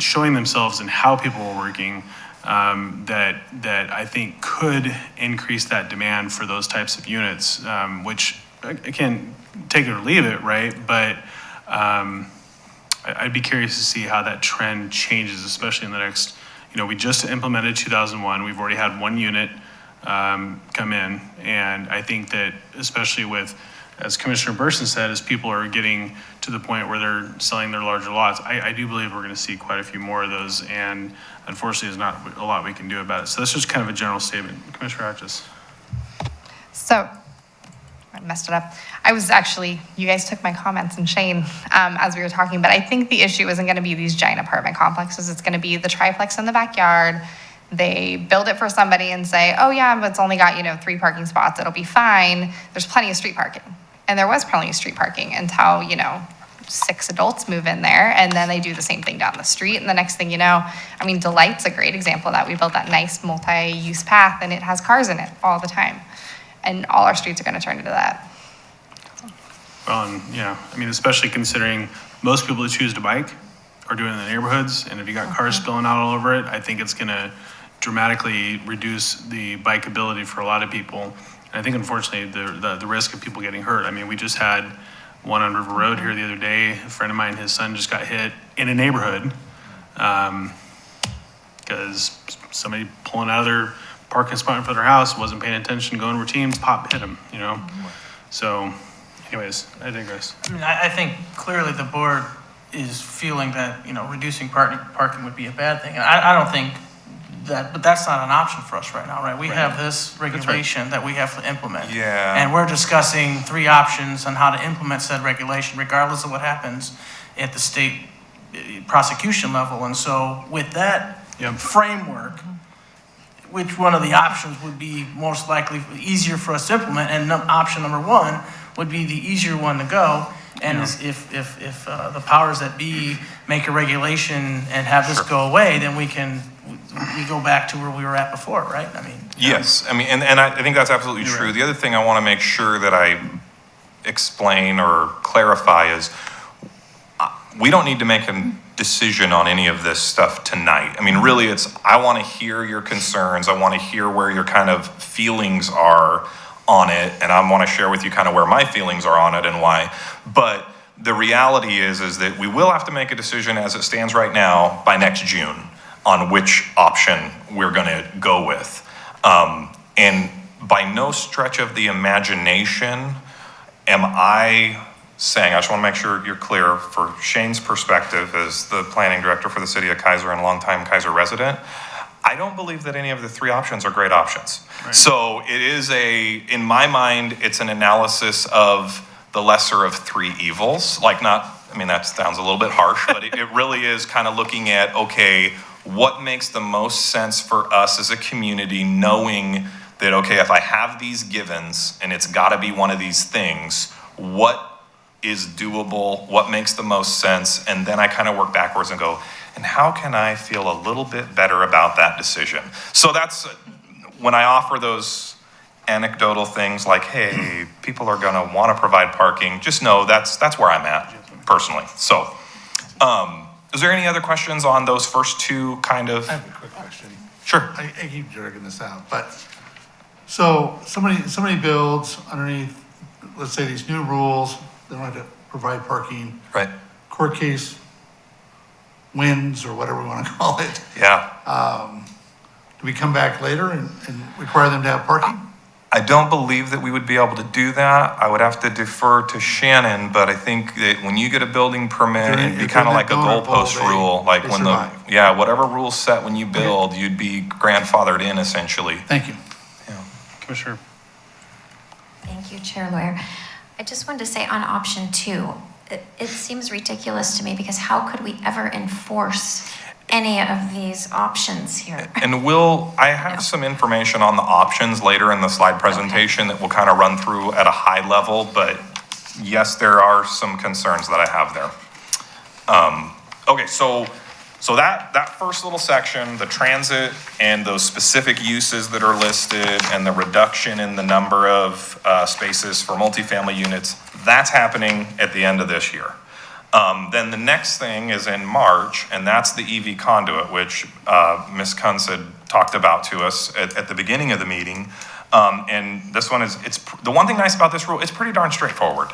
showing themselves in how people are working that I think could increase that demand for those types of units, which again, take it or leave it, right? But I'd be curious to see how that trend changes, especially in the next, we just implemented 2001. We've already had one unit come in. And I think that especially with, as Commissioner Burson said, as people are getting to the point where they're selling their larger lots, I do believe we're gonna see quite a few more of those. And unfortunately, there's not a lot we can do about it. So that's just kind of a general statement. Commissioner Hatches. So, I messed it up. You guys took my comments and Shane as we were talking, but I think the issue isn't gonna be these giant apartment complexes. It's gonna be the triplex in the backyard. They build it for somebody and say, oh yeah, but it's only got, 3 parking spots. It'll be fine. There's plenty of street parking. And there was plenty of street parking until, 6 adults move in there and then they do the same thing down the street. And the next thing you know, Delight's a great example of that. We built that nice multi-use path and it has cars in it all the time. And all our streets are gonna turn into that. Well, and especially considering most people that choose to bike are doing it in the neighborhoods. And if you got cars spilling out all over it, I think it's gonna dramatically reduce the bikeability for a lot of people. And I think unfortunately, the risk of people getting hurt. We just had one on River Road here the other day. A friend of mine, his son just got hit in a neighborhood because somebody pulling out of their parking spot in front of their house wasn't paying attention, going routine, pop, hit him, So anyways, I digress. I think clearly the board is feeling that, reducing parking would be a bad thing. And I don't think that, but that's not an option for us right now, right? We have this regulation that we have to implement. Yeah. And we're discussing 3 options on how to implement said regulation, regardless of what happens at the state prosecution level. And so with that framework, which one of the options would be most likely easier for us to implement? And option number 1 would be the easier one to go. And if the powers that be make a regulation and have this go away, then we go back to where we were at before, right? Yes, and I think that's absolutely true. Right. The other thing I want to make sure that I explain or clarify is we don't need to make a decision on any of this stuff tonight. Really, I want to hear your concerns. I want to hear where your kind of feelings are on it, and I want to share with you kind of where my feelings are on it and why. But the reality is that we will have to make a decision as it stands right now by next June on which option we're going to go with. And by no stretch of the imagination am I saying, I just want to make sure you're clear, for Shane's perspective as the planning director for the city of Keizer and longtime Keizer resident, I don't believe that any of the 3 options are great options. Right. So it is in my mind, it's an analysis of the lesser of 3 evils. That sounds a little bit harsh, but it really is kind of looking at, okay, what makes the most sense for us as a community, knowing that, okay, if I have these givens and it's got to be one of these things, what is doable, what makes the most sense, and then I kind of work backwards and go, and how can I feel a little bit better about that decision? So that's when I offer those anecdotal things like, hey, people are gonna want to provide parking, just know that's where I'm at personally. So is there any other questions on those first 2 kind of? I have a quick question. Sure. I keep dragging this out, but, so somebody builds underneath, let's say, these new rules, they don't have to provide parking. Right. Court case wins, or whatever we want to call it. Yeah. Do we come back later and require them to have parking? I don't believe that we would be able to do that. I would have to defer to Shannon, but I think that when you get a building permit, They're in- it'd be if kind of they're like a in that donor goalpost pool, rule, like they when the, survive. yeah, whatever rule's set when you build, you'd be grandfathered in essentially. Thank you. Commissioner. Thank you, Chair Lawyer. I just wanted to say on option 2, it seems ridiculous to me because how could we ever enforce any of these options here? And I have some information on the options later in the slide presentation that we'll kind of run through at a high level, but yes, there are some concerns that I have there. Okay, so that first little section, the transit and those specific uses that are listed and the reduction in the number of spaces for multifamily units, that's happening at the end of this year. Then the next thing is in March, and that's the EV conduit, which Ms. Kunz had talked about to us at the beginning of the meeting. And this one it's the one thing nice about this rule, it's pretty darn straightforward.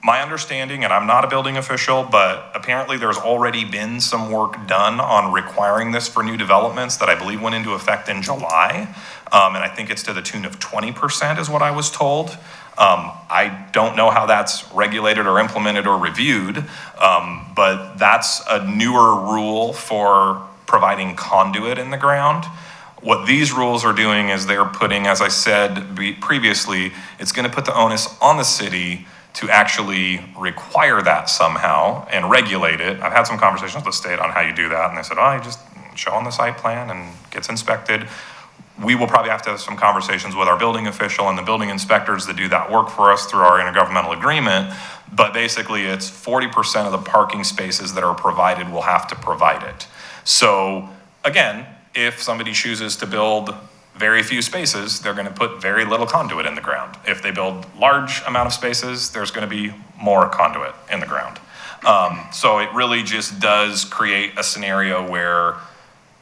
My understanding, and I'm not a building official, but apparently there's already been some work done on requiring this for new developments that I believe went into effect in July. And I think it's to the tune of 20% is what I was told. I don't know how that's regulated or implemented or reviewed, but that's a newer rule for providing conduit in the ground. What these rules are doing is they're putting, as I said previously, it's going to put the onus on the city to actually require that somehow and regulate it. I've had some conversations with the state on how you do that, and they said, oh, you just show on the site plan and gets inspected. We will probably have to have some conversations with our building official and the building inspectors that do that work for us through our intergovernmental agreement. But basically, it's 40% of the parking spaces that are provided will have to provide it. So again, if somebody chooses to build very few spaces, they're going to put very little conduit in the ground. If they build large amount of spaces, there's going to be more conduit in the ground. So it really just does create a scenario where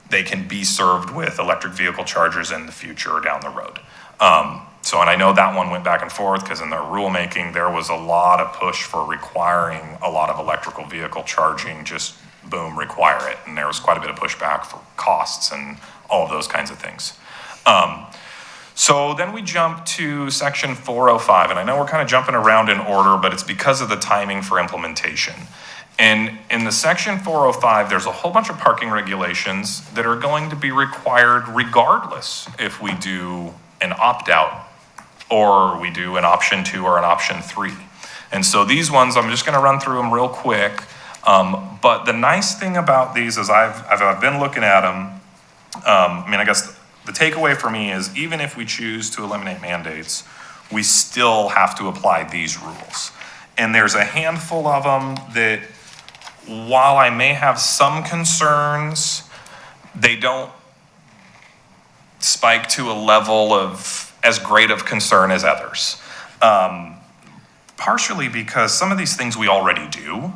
they can be served with electric vehicle chargers in the future or down the road. And I know that one went back and forth because in their rulemaking, there was a lot of push for requiring a lot of electrical vehicle charging, just boom, require it. And there was quite a bit of pushback for costs and all of those kinds of things. So then we jump to section 405, and I know we're kind of jumping around in order, but it's because of the timing for implementation. And in the section 405, there's a whole bunch of parking regulations that are going to be required regardless if we do an opt-out or we do an option 2 or an option 3. And so these ones, I'm just gonna run through them real quick. But the nice thing about these is I've been looking at them. I guess the takeaway for me is even if we choose to eliminate mandates, we still have to apply these rules. And there's a handful of them that, while I may have some concerns, they don't spike to a level of as great of concern as others. Partially because some of these things we already do.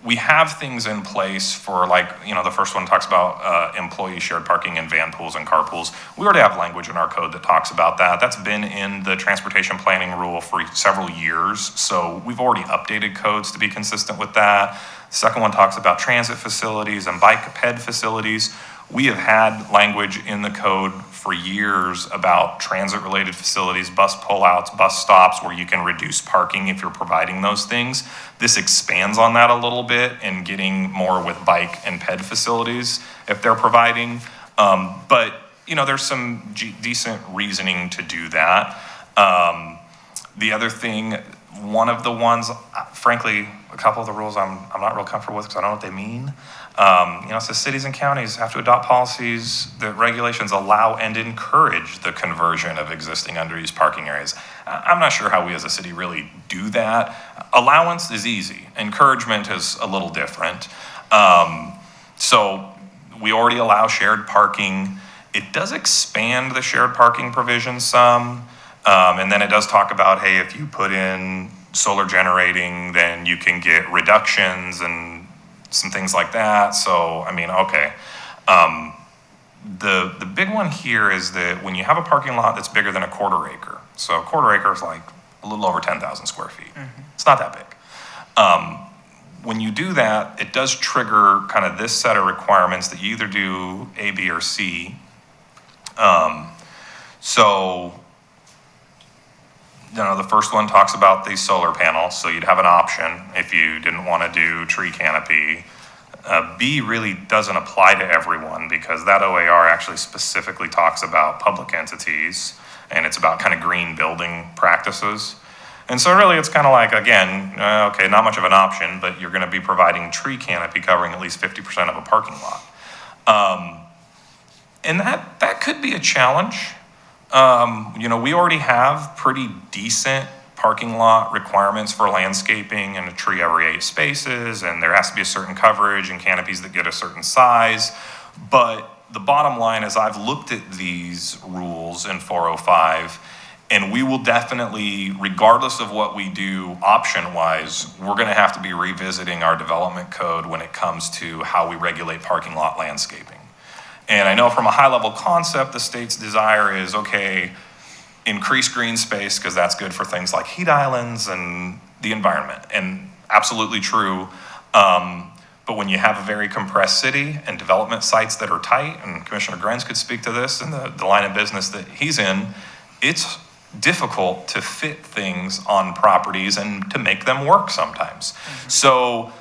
We have things in place for the first one talks about employee shared parking in van pools and carpools. We already have language in our code that talks about that. That's been in the transportation planning rule for several years. So we've already updated codes to be consistent with that. The second one talks about transit facilities and bike ped facilities. We have had language in the code for years about transit-related facilities, bus pullouts, bus stops, where you can reduce parking if you're providing those things. This expands on that a little bit and getting more with bike and ped facilities if they're providing. But there's some decent reasoning to do that. The other thing, one of the ones, frankly, a couple of the rules I'm not real comfortable with because I don't know what they mean. It says cities and counties have to adopt policies that regulations allow and encourage the conversion of existing underused parking areas. I'm not sure how we as a city really do that. Allowance is easy. Encouragement is a little different. So we already allow shared parking. It does expand the shared parking provision some. And then it does talk about, hey, if you put in solar generating, then you can get reductions and some things like that. So, okay. The big one here is that when you have a parking lot that's bigger than a quarter acre, so a quarter acre is like a little over 10,000 square feet. Mm-hmm. It's not that big. when you do that, it does trigger kind of this set of requirements that you either do A, B, or C. So, the first one talks about these solar panels, so you'd have an option if you didn't want to do tree canopy. B really doesn't apply to everyone because that OAR actually specifically talks about public entities, and it's about kind of green building practices. And so really it's kind of like, again, okay, not much of an option, but you're going to be providing tree canopy covering at least 50% of a parking lot. And that could be a challenge. We already have pretty decent parking lot requirements for landscaping and a tree every 8 spaces, and there has to be a certain coverage and canopies that get a certain size. But the bottom line is I've looked at these rules in 405, and we will definitely, regardless of what we do option-wise, we're going to have to be revisiting our development code when it comes to how we regulate parking lot landscaping. And I know from a high-level concept, the state's desire is, okay, increase green space because that's good for things like heat islands and the environment. And absolutely true. But when you have a very compressed city and development sites that are tight, and Commissioner Grenz could speak to this in the line of business that he's in, it's difficult to fit things on properties and to make them work sometimes. Mm-hmm. So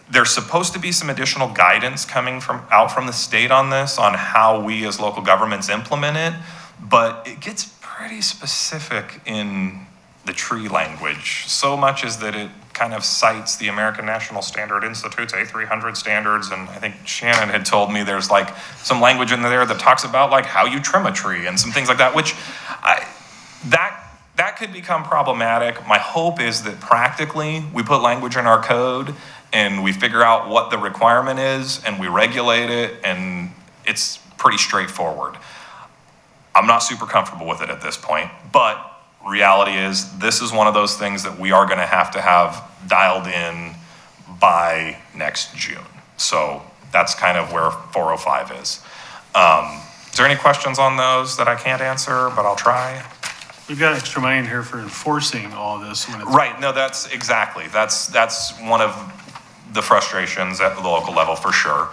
there's supposed to be some additional guidance coming out from the state on this, on how we as local governments implement it, but it gets pretty specific in the tree language, so much as that it kind of cites the American National Standard Institute's A300 standards, and I think Shannon had told me there's like some language in there that talks about like how you trim a tree and some things like that, which that could become problematic. My hope is that practically we put language in our code and we figure out what the requirement is and we regulate it, and it's pretty straightforward. I'm not super comfortable with it at this point, but reality is this is one of those things that we are going to have dialed in by next June. So that's kind of where 405 is. Is there any questions on those that I can't answer, but I'll try? We've got extra money in here for enforcing all of this. When it's Right, no, that's one of the frustrations at the local level for sure.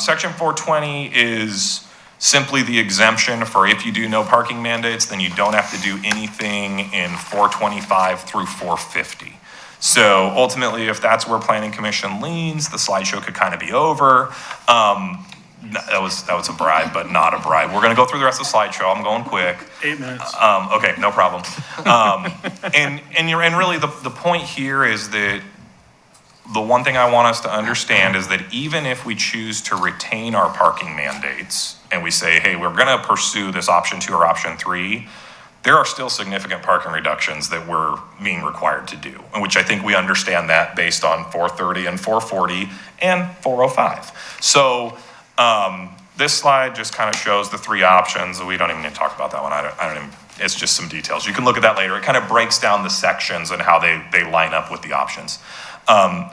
Section 420 is simply the exemption for if you do no parking mandates, then you don't have to do anything in 425 through 450. So ultimately, if that's where Planning Commission leans, the slideshow could kind of be over. That was a bribe, but not a bribe. We're going to go through the rest of the slideshow. I'm going quick. 8 minutes. Okay, no problem. And really the point here is that the one thing I want us to understand is that even if we choose to retain our parking mandates and we say, hey, we're going to pursue this option 2 or option 3, there are still significant parking reductions that we're being required to do, and which I think we understand that based on 430 and 440 and 405. So this slide just kind of shows the 3 options. We don't even need to talk about that one. I don't even, it's just some details. You can look at that later. It kind of breaks down the sections and how they line up with the options.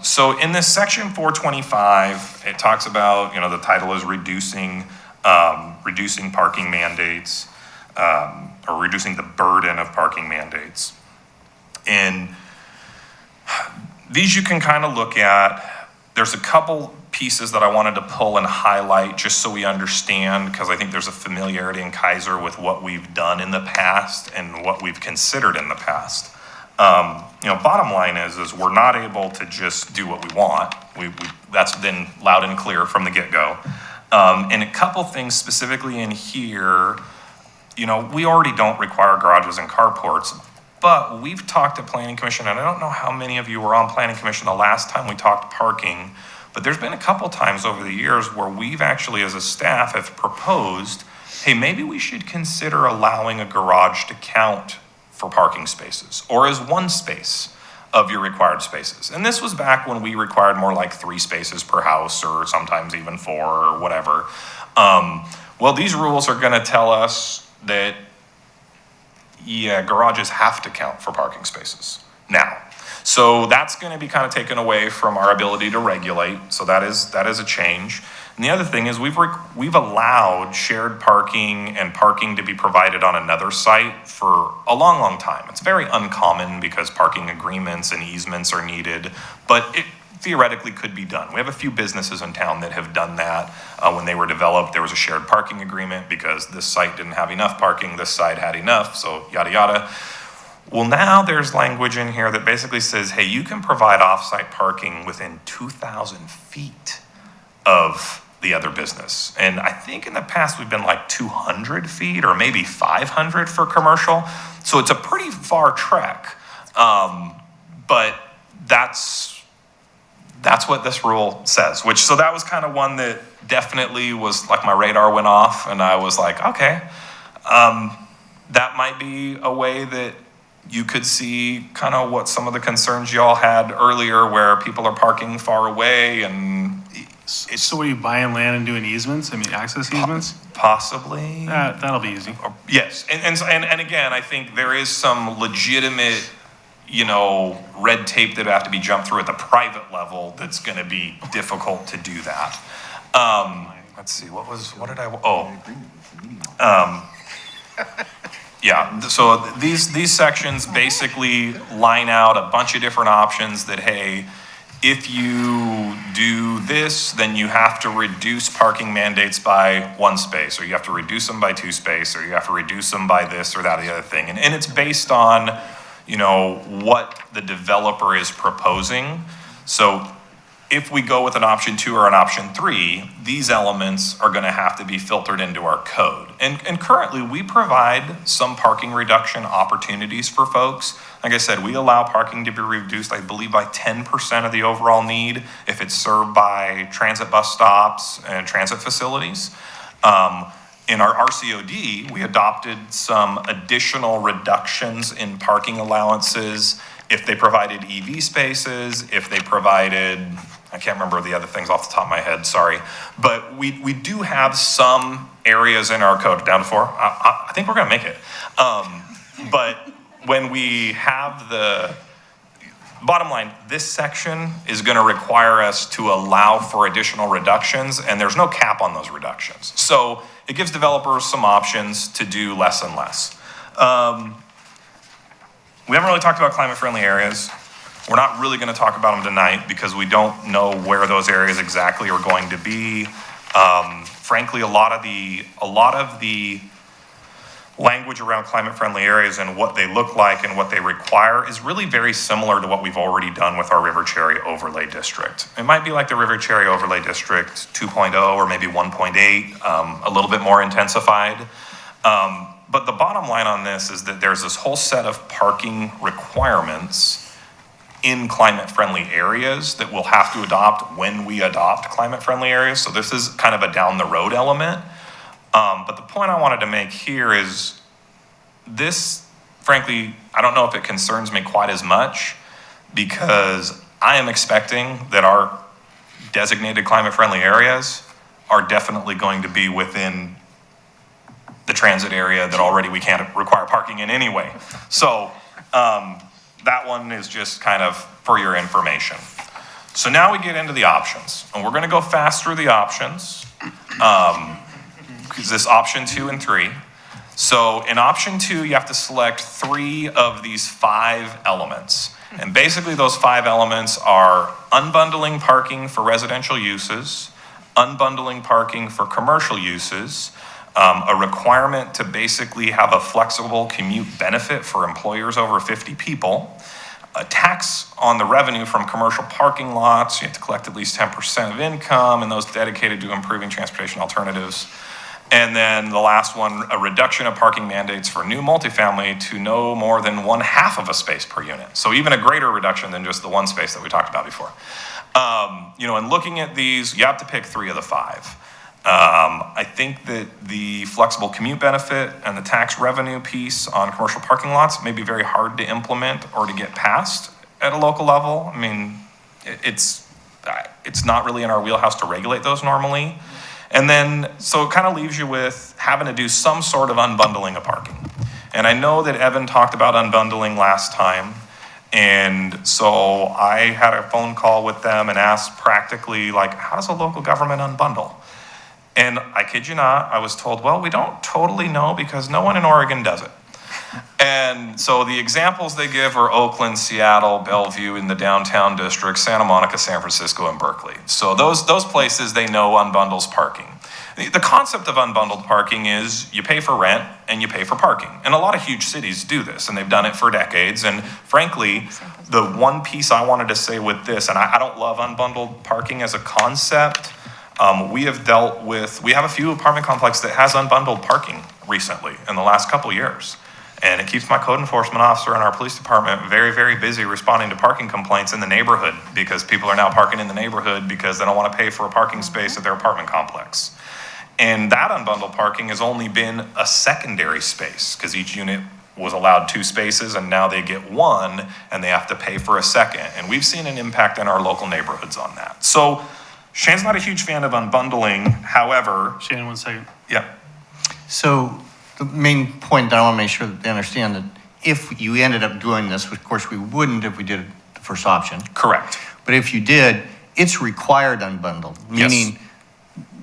So in this section 425, it talks about, the title is reducing parking mandates, or reducing the burden of parking mandates. And these you can kind of look at. There's a couple pieces that I wanted to pull and highlight just so we understand, because I think there's a familiarity in Keizer with what we've done in the past and what we've considered in the past. Bottom line is we're not able to just do what we want. That's been loud and clear from the get-go. And a couple things specifically in here, we already don't require garages and carports, but we've talked to Planning Commission, and I don't know how many of you were on Planning Commission the last time we talked parking, but there's been a couple times over the years where we've actually, as a staff, have proposed, hey, maybe we should consider allowing a garage to count for parking spaces, or as one space of your required spaces. And this was back when we required more like 3 spaces per house, or sometimes even 4 or whatever. Well, these rules are gonna tell us that, yeah, garages have to count for parking spaces now. So that's gonna be kind of taken away from our ability to regulate. So that is a change. And the other thing is we've allowed shared parking and parking to be provided on another site for a long, long time. It's very uncommon because parking agreements and easements are needed, but theoretically could be done. We have a few businesses in town that have done that. When they were developed, there was a shared parking agreement because this site didn't have enough parking, this site had enough, so yada yada. Well, now there's language in here that basically says, hey, you can provide off-site parking within 2,000 feet of the other business. And I think in the past we've been like 200 feet or maybe 500 for commercial. So it's a pretty far trek. But that's what this rule says, so that was kind of one that definitely was like my radar went off and I was like, okay, that might be a way that you could see kind of what some of the concerns y'all had earlier where people are parking far away and it's So what, are you buying land and doing easements? I mean, access easements? possibly. That'll be easy. Yes, and again, I think there is some legitimate, red tape that have to be jumped through at the private level that's going to be difficult to do that. Let's see, yeah, so these sections basically line out a bunch of different options that, hey, if you do this, then you have to reduce parking mandates by 1 space, or you have to reduce them by 2 space, or you have to reduce them by this or that or the other thing. And it's based on, what the developer is proposing. So if we go with an option 2 or an option 3, these elements are going to have to be filtered into our code. And currently we provide some parking reduction opportunities for folks. Like I said, we allow parking to be reduced, I believe, by 10% of the overall need if it's served by transit bus stops and transit facilities. In our RCOD, we adopted some additional reductions in parking allowances if they provided EV spaces, if they provided, I can't remember the other things off the top of my head, sorry. But we do have some areas in our code, down to 4, I think we're gonna make it. But when we have the, bottom line, this section is gonna require us to allow for additional reductions, and there's no cap on those reductions. So it gives developers some options to do less and less. We haven't really talked about climate-friendly areas. We're not really going to talk about them tonight because we don't know where those areas exactly are going to be. Frankly, a lot of the language around climate-friendly areas and what they look like and what they require is really very similar to what we've already done with our River Cherry Overlay District. It might be like the River Cherry Overlay District 2.0 or maybe 1.8, a little bit more intensified. But the bottom line on this is that there's this whole set of parking requirements in climate-friendly areas that we'll have to adopt when we adopt climate-friendly areas. So this is kind of a down-the-road element. But the point I wanted to make here is this, frankly, I don't know if it concerns me quite as much because I am expecting that our designated climate-friendly areas are definitely going to be within the transit area that already we can't require parking in anyway. So that one is just kind of for your information. So now we get into the options, and we're going to go fast through the options because this option 2 and 3. So in option 2, you have to select 3 of these 5 elements. And basically those 5 elements are unbundling parking for residential uses, unbundling parking for commercial uses, a requirement to basically have a flexible commute benefit for employers over 50 people, a tax on the revenue from commercial parking lots. You have to collect at least 10% of income, and those dedicated to improving transportation alternatives. And then the last one, a reduction of parking mandates for new multifamily to no more than 1/2 of a space per unit. So even a greater reduction than just the 1 space that we talked about before. In looking at these, you have to pick 3 of the 5. I think that the flexible commute benefit and the tax revenue piece on commercial parking lots may be very hard to implement or to get passed at a local level. I mean, it's not really in our wheelhouse to regulate those normally. And then, so it kind of leaves you with having to do some sort of unbundling of parking. And I know that Evan talked about unbundling last time. And so I had a phone call with them and asked practically, like, how does a local government unbundle? And I kid you not, I was told, well, we don't totally know because no one in Oregon does it. And so the examples they give are Oakland, Seattle, Bellevue in the downtown district, Santa Monica, San Francisco, and Berkeley. So those places they know unbundles parking. The concept of unbundled parking is you pay for rent and you pay for parking. And a lot of huge cities do this, and they've done it for decades. And frankly, the one piece I wanted to say with this, and I don't love unbundled parking as a concept, we have a few apartment complexes that has unbundled parking recently in the last couple years. And it keeps my code enforcement officer and our police department very, very busy responding to parking complaints in the neighborhood because people are now parking in the neighborhood because they don't want to pay for a parking space at their apartment complex. And that unbundled parking has only been a secondary space because each unit was allowed 2 spaces and now they get 1 and they have to pay for a second. And we've seen an impact in our local neighborhoods on that. So Shane's not a huge fan of unbundling. However, Shane, 1 second. yeah, So the main point that I want to make sure that they understand that if you ended up doing this, of course we wouldn't if we did the first option, correct. but if you did, it's required unbundled, Yes. meaning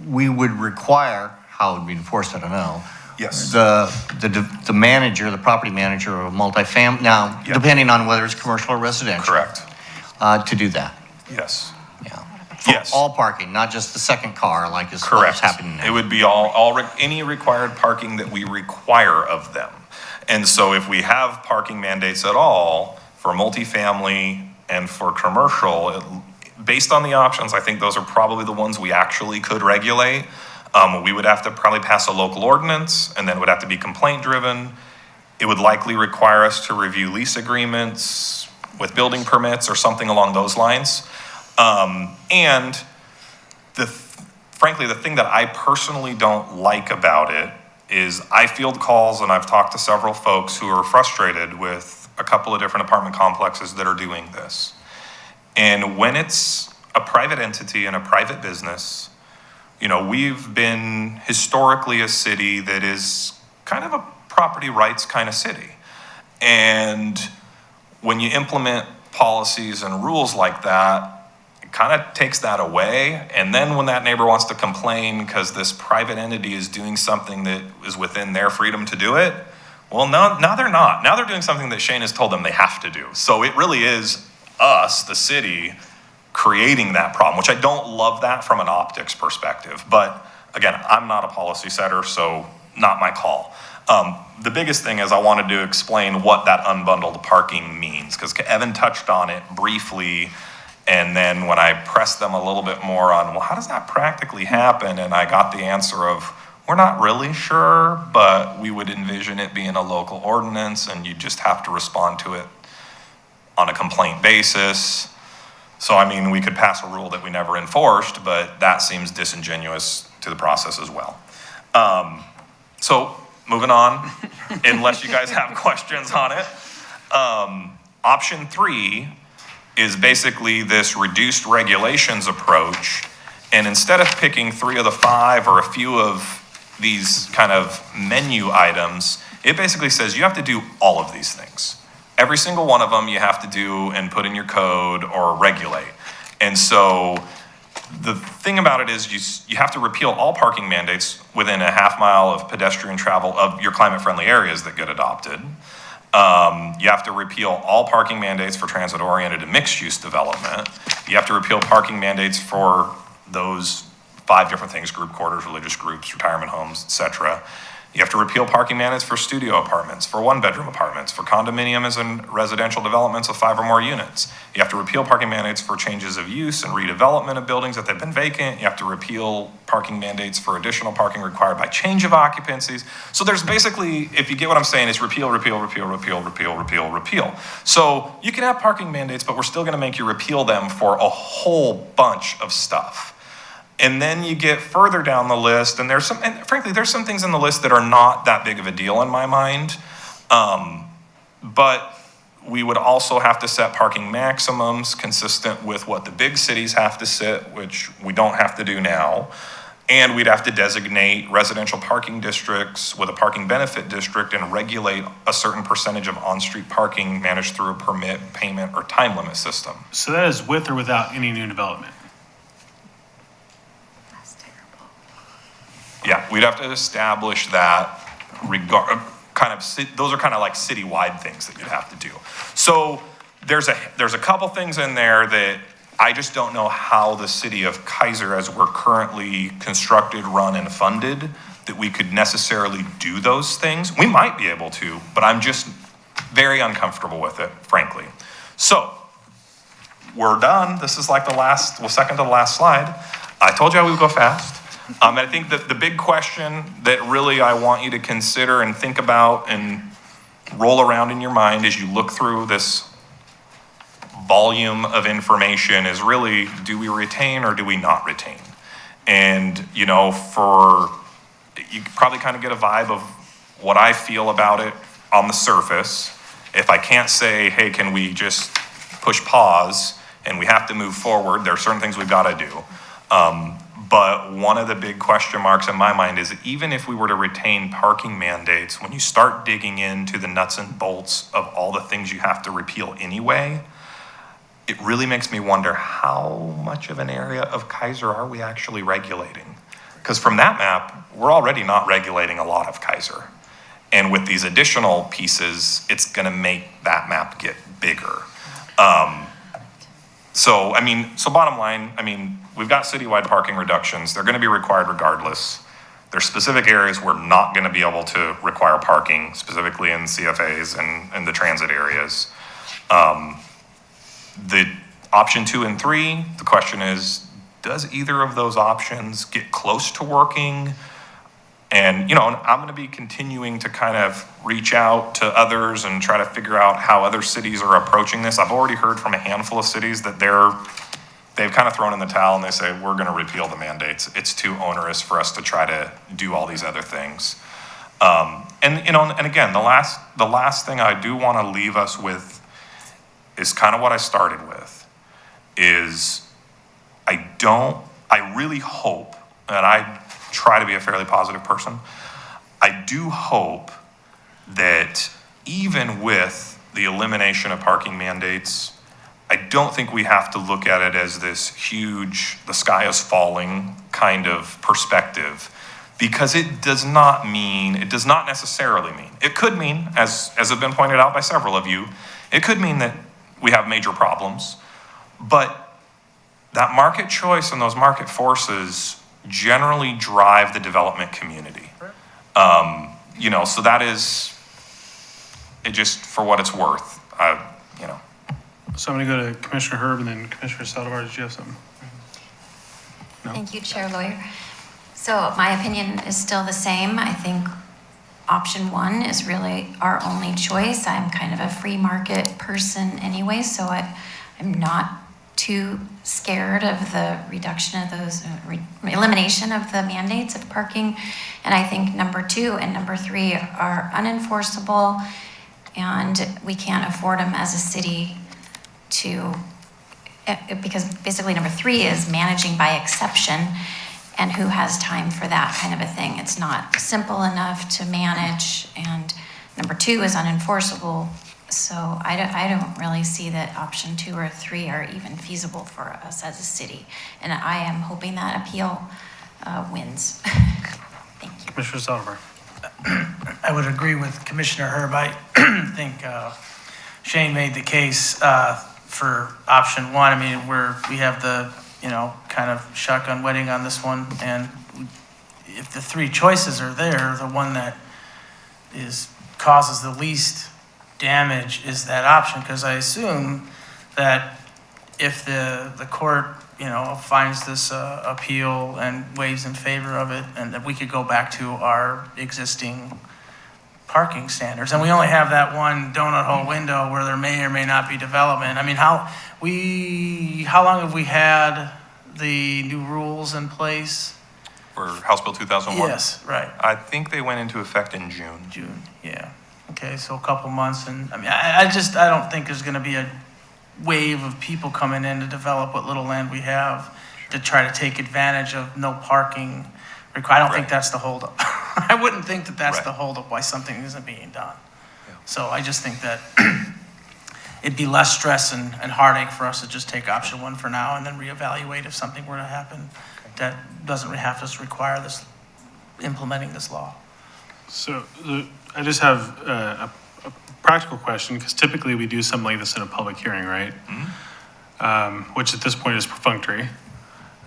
we would require, how it would be enforced, I don't know. Yes. The manager, the property manager of a multifamily, now, Yeah. depending on whether it's commercial or residential. Correct. To do that, Yes. yeah. Yes. All parking, not just the second car like is Correct. what's happening now. It would be any required parking that we require of them. And so if we have parking mandates at all for multifamily and for commercial, based on the options, I think those are probably the ones we actually could regulate. We would have to probably pass a local ordinance, and then it would have to be complaint driven. It would likely require us to review lease agreements with building permits or something along those lines. And frankly, the thing that I personally don't like about it is I field calls and I've talked to several folks who are frustrated with a couple of different apartment complexes that are doing this. And when it's a private entity and a private business, we've been historically a city that is kind of a property rights kind of city. And when you implement policies and rules like that, it kind of takes that away. And then when that neighbor wants to complain because this private entity is doing something that is within their freedom to do it, well, now they're not. Now they're doing something that Shane has told them they have to do. So it really is us, the city, creating that problem, which I don't love that from an optics perspective. But again, I'm not a policy setter, so not my call. The biggest thing is I wanted to explain what that unbundled parking means, because Evan touched on it briefly, and then when I pressed them a little bit more on, well, how does that practically happen? And I got the answer of, we're not really sure, but we would envision it being a local ordinance, and you just have to respond to it on a complaint basis. So, we could pass a rule that we never enforced, but that seems disingenuous to the process as well. So, moving on, unless you guys have questions on it. Option 3 is basically this reduced regulations approach. And instead of picking 3 of the 5 or a few of these kind of menu items, it basically says you have to do all of these things. Every single one of them you have to do and put in your code or regulate. And so the thing about it is you have to repeal all parking mandates within a half mile of pedestrian travel of your climate-friendly areas that get adopted. You have to repeal all parking mandates for transit-oriented and mixed-use development. You have to repeal parking mandates for those 5 different things: group quarters, religious groups, retirement homes, etc. You have to repeal parking mandates for studio apartments, for 1-bedroom apartments, for condominiums and residential developments of 5 or more units. You have to repeal parking mandates for changes of use and redevelopment of buildings that have been vacant. You have to repeal parking mandates for additional parking required by change of occupancies. So there's basically, if you get what I'm saying, it's repeal, repeal, repeal, repeal, repeal, repeal, repeal. So you can have parking mandates, but we're still gonna make you repeal them for a whole bunch of stuff. And then you get further down the list, and frankly, there's some things in the list that are not that big of a deal in my mind. But we would also have to set parking maximums consistent with what the big cities have to set, which we don't have to do now. And we'd have to designate residential parking districts with a parking benefit district and regulate a certain percentage of on-street parking managed through a permit, payment, or time limit system. So that is with or without any new development? That's terrible. Yeah, we'd have to establish that those are kind of like citywide things that you'd have to do. So there's a couple things in there that I just don't know how the city of Keizer, as we're currently constructed, run, and funded, that we could necessarily do those things. We might be able to, but I'm just very uncomfortable with it, frankly. So we're done. This is like second to the last slide. I told you I would go fast. And I think that the big question that really I want you to consider and think about and roll around in your mind as you look through this volume of information is really, do we retain or do we not retain? And, you probably kind of get a vibe of what I feel about it on the surface. If I can't say, hey, can we just push pause and we have to move forward, there are certain things we've got to do. But one of the big question marks in my mind is, even if we were to retain parking mandates, when you start digging into the nuts and bolts of all the things you have to repeal anyway, it really makes me wonder how much of an area of Keizer are we actually regulating? Because from that map, we're already not regulating a lot of Keizer. And with these additional pieces, it's gonna make that map get bigger. So bottom line, we've got citywide parking reductions. They're gonna be required regardless. There's specific areas we're not gonna be able to require parking, specifically in CFAs and the transit areas. The option 2 and 3, the question is, does either of those options get close to working? And, I'm going to be continuing to kind of reach out to others and try to figure out how other cities are approaching this. I've already heard from a handful of cities that they've kind of thrown in the towel and they say, we're going to repeal the mandates. It's too onerous for us to try to do all these other things. And again, the last thing I do want to leave us with is kind of what I started with, is I really hope, and I try to be a fairly positive person, I do hope that even with the elimination of parking mandates, I don't think we have to look at it as this huge, the sky is falling kind of perspective, because it does not necessarily mean, it could mean, as has been pointed out by several of you, it could mean that we have major problems, but that market choice and those market forces generally drive the development community. So that is, it just for what it's worth, So I'm going to go to Commissioner Herb and then Commissioner Saldivar. Did you have something? No? Thank you, Chair Lawyer. So my opinion is still the same. I think option 1 is really our only choice. I'm kind of a free market person anyway, so I'm not too scared of the reduction of those, elimination of the mandates of parking. And I think number 2 and number 3 are unenforceable, and we can't afford them as a city because basically number 3 is managing by exception. And who has time for that kind of a thing? It's not simple enough to manage. And number 2 is unenforceable. So I don't really see that option 2 or 3 are even feasible for us as a city. And I am hoping that appeal wins. Thank you. Commissioner Saldivar. I would agree with Commissioner Herb. I think Shane made the case for option 1. We have the kind of shotgun wedding on this one, and if the 3 choices are there, the one that causes the least damage is that option, because I assume that if the court finds this appeal and weighs in favor of it, and that we could go back to our existing parking standards, and we only have that one donut hole window where there may or may not be development. How long have we had the new rules in place? For House Bill 2001? Yes, right. I think they went into effect in June. June, yeah. Okay, so a couple months, and I don't think there's gonna be a wave of people coming in to develop what little land we have to try to take advantage of no parking. I don't think that's the holdup. I wouldn't think that that's the holdup why something isn't being done. Yeah. So I just think that it'd be less stress and heartache for us to just take option 1 for now and then reevaluate if something were to happen that doesn't have to require implementing this law. So I just have a practical question, because typically we do something like this in a public hearing, right? Which at this point is perfunctory.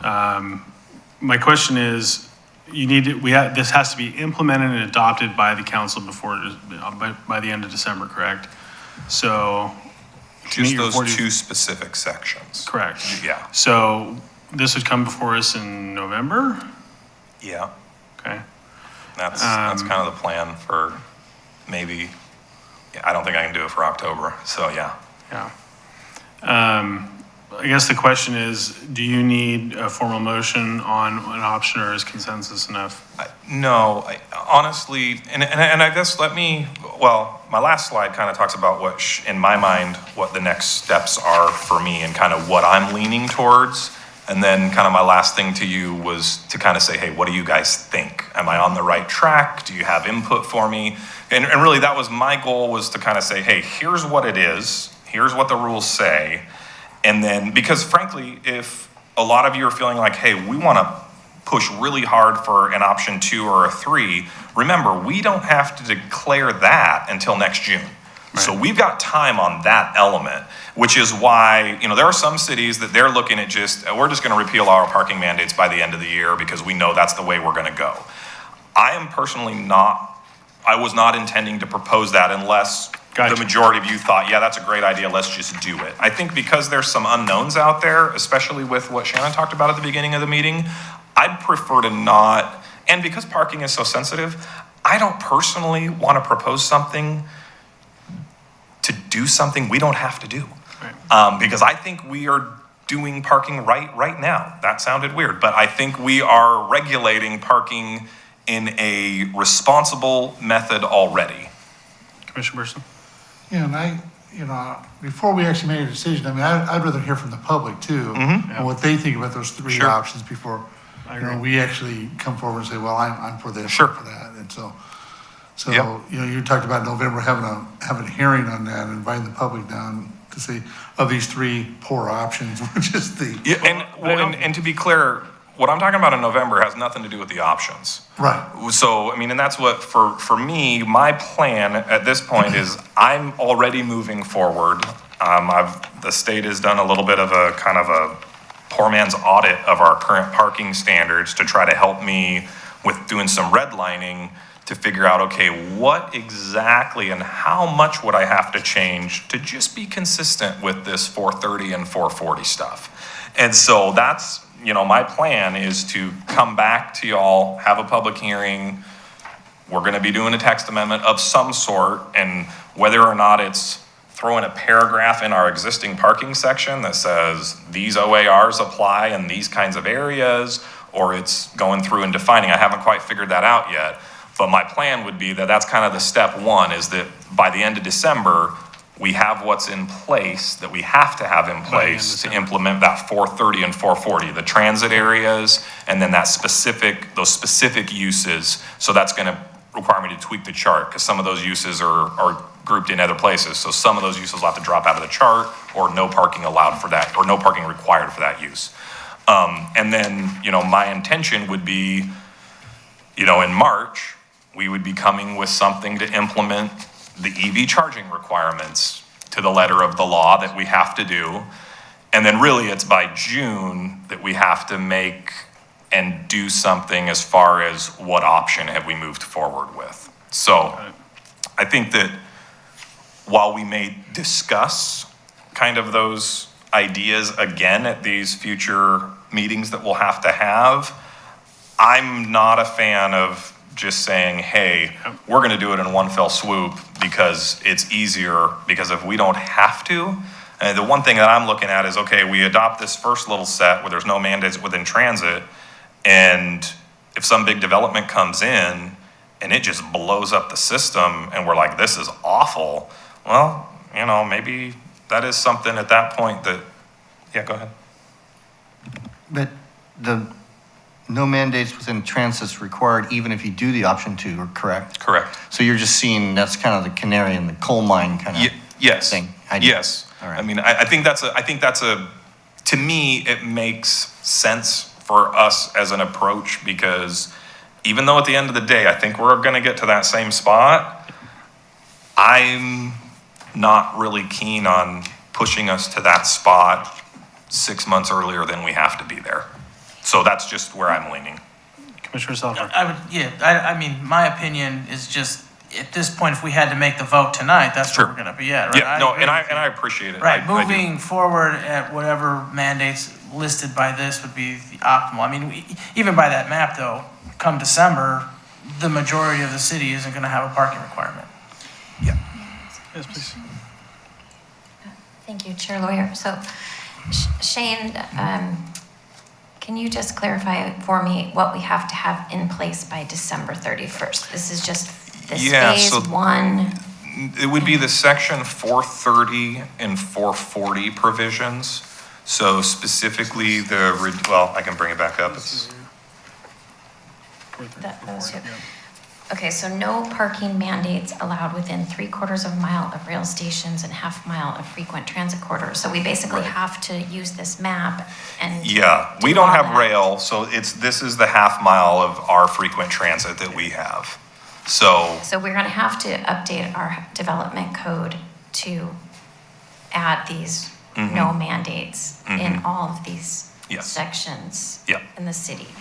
My question is, this has to be implemented and adopted by the council by the end of December, correct? So. to meet Just your those 40 two specific sections. Correct. Yeah. So this would come before us in November? Yeah. Okay. That's kind of the plan for maybe, yeah, I don't think I can do it for October, so yeah. Yeah. I guess the question is, do you need a formal motion on an option, or is consensus enough? No, honestly, and I guess my last slide kind of talks about in my mind, what the next steps are for me and kind of what I'm leaning towards. And then kind of my last thing to you was to kind of say, hey, what do you guys think? Am I on the right track? Do you have input for me? And really that was my goal, was to kind of say, hey, here's what it is. Here's what the rules say. And then, because frankly, if a lot of you are feeling like, hey, we want to push really hard for an option 2 or a 3, remember, we don't have to declare that until next June. Right. So we've got time on that element, which is why, there are some cities that they're looking at we're just going to repeal our parking mandates by the end of the year because we know that's the way we're going to go. I was not intending to propose that unless the majority of you thought, yeah, that's a great idea, let's just do it. I think because there's some unknowns out there, especially with what Shannon talked about at the beginning of the meeting, I'd prefer to not, and because parking is so sensitive, I don't personally want to propose something to do something we don't have to do. Right. Because I think we are doing parking right now. That sounded weird, but I think we are regulating parking in a responsible method already. Commissioner Burson? Yeah, and before we actually made a decision, I'd rather hear from the public too, and what they think about those 3 options before, we actually come forward and say, well, I'm for this, I'm for that. And so, you talked about November having a hearing on that, and inviting the public down to say, of these 3 poor options, which is the. Yeah, and to be clear, what I'm talking about in November has nothing to do with the options. Right. So, and that's what, for me, my plan at this point is I'm already moving forward. The state has done a little bit of a kind of a poor man's audit of our current parking standards to try to help me with doing some redlining to figure out, okay, what exactly and how much would I have to change to just be consistent with this 430 and 440 stuff. And so that's, my plan is to come back to y'all, have a public hearing. We're going to be doing a text amendment of some sort, and whether or not it's throwing a paragraph in our existing parking section that says these OARs apply in these kinds of areas, or it's going through and defining. I haven't quite figured that out yet, but my plan would be that that's kind of the step one, is that by the end of December, we have what's in place that we have to have in place to implement that 430 and 440, the transit areas, and then those specific uses. So that's going to require me to tweak the chart, because some of those uses are grouped in other places. So some of those uses will have to drop out of the chart, or no parking allowed for that, or no parking required for that use. And then, my intention would be, in March, we would be coming with something to implement the EV charging requirements to the letter of the law that we have to do. And then really it's by June that we have to make and do something as far as what option have we moved forward with. So I think that while we may discuss kind of those ideas again at these future meetings that we'll have to have, I'm not a fan of just saying, hey, we're going to do it in one fell swoop because it's easier, because if we don't have to, and the one thing that I'm looking at is, okay, we adopt this first little set where there's no mandates within transit, and if some big development comes in and it just blows up the system and we're like, this is awful, well, maybe that is something at that point that, yeah, go ahead. But the no mandates within transit's required even if you do the option 2, correct? Correct. So you're just seeing that's kind of the canary in the coal mine kind of thing. Yes. All right. I think that's to me, it makes sense for us as an approach, because even though at the end of the day, I think we're gonna get to that same spot, I'm not really keen on pushing us to that spot 6 months earlier than we have to be there. So that's just where I'm leaning. Commissioner Salver. I mean, my opinion is just, at this point, if we had to make the vote tonight, that's where Sure. we're gonna be at, right? Yeah, no, agree and with you. I appreciate it. Right, I do. moving forward at whatever mandates listed by this would be the optimal. I mean, even by that map though, come December, the majority of the city isn't gonna have a parking requirement. Yes, please. Thank you, Chair Lawyer. So Shane, can you just clarify for me what we have to have in place by December 31st? This is just this Yeah, phase so- one. It would be the section 430 and 440 provisions. So specifically well, I can bring it back up. It's, Those two. Okay, so no parking mandates allowed within 3/4 of a mile of rail stations and half mile of frequent transit corridors. So we basically Right. have to use this map and. yeah, we do don't all have that. rail, so this is the half mile of our frequent transit that we have. So, So we're gonna have to update our development code to add these no mandates in all of these Yes. sections Yeah. in the city.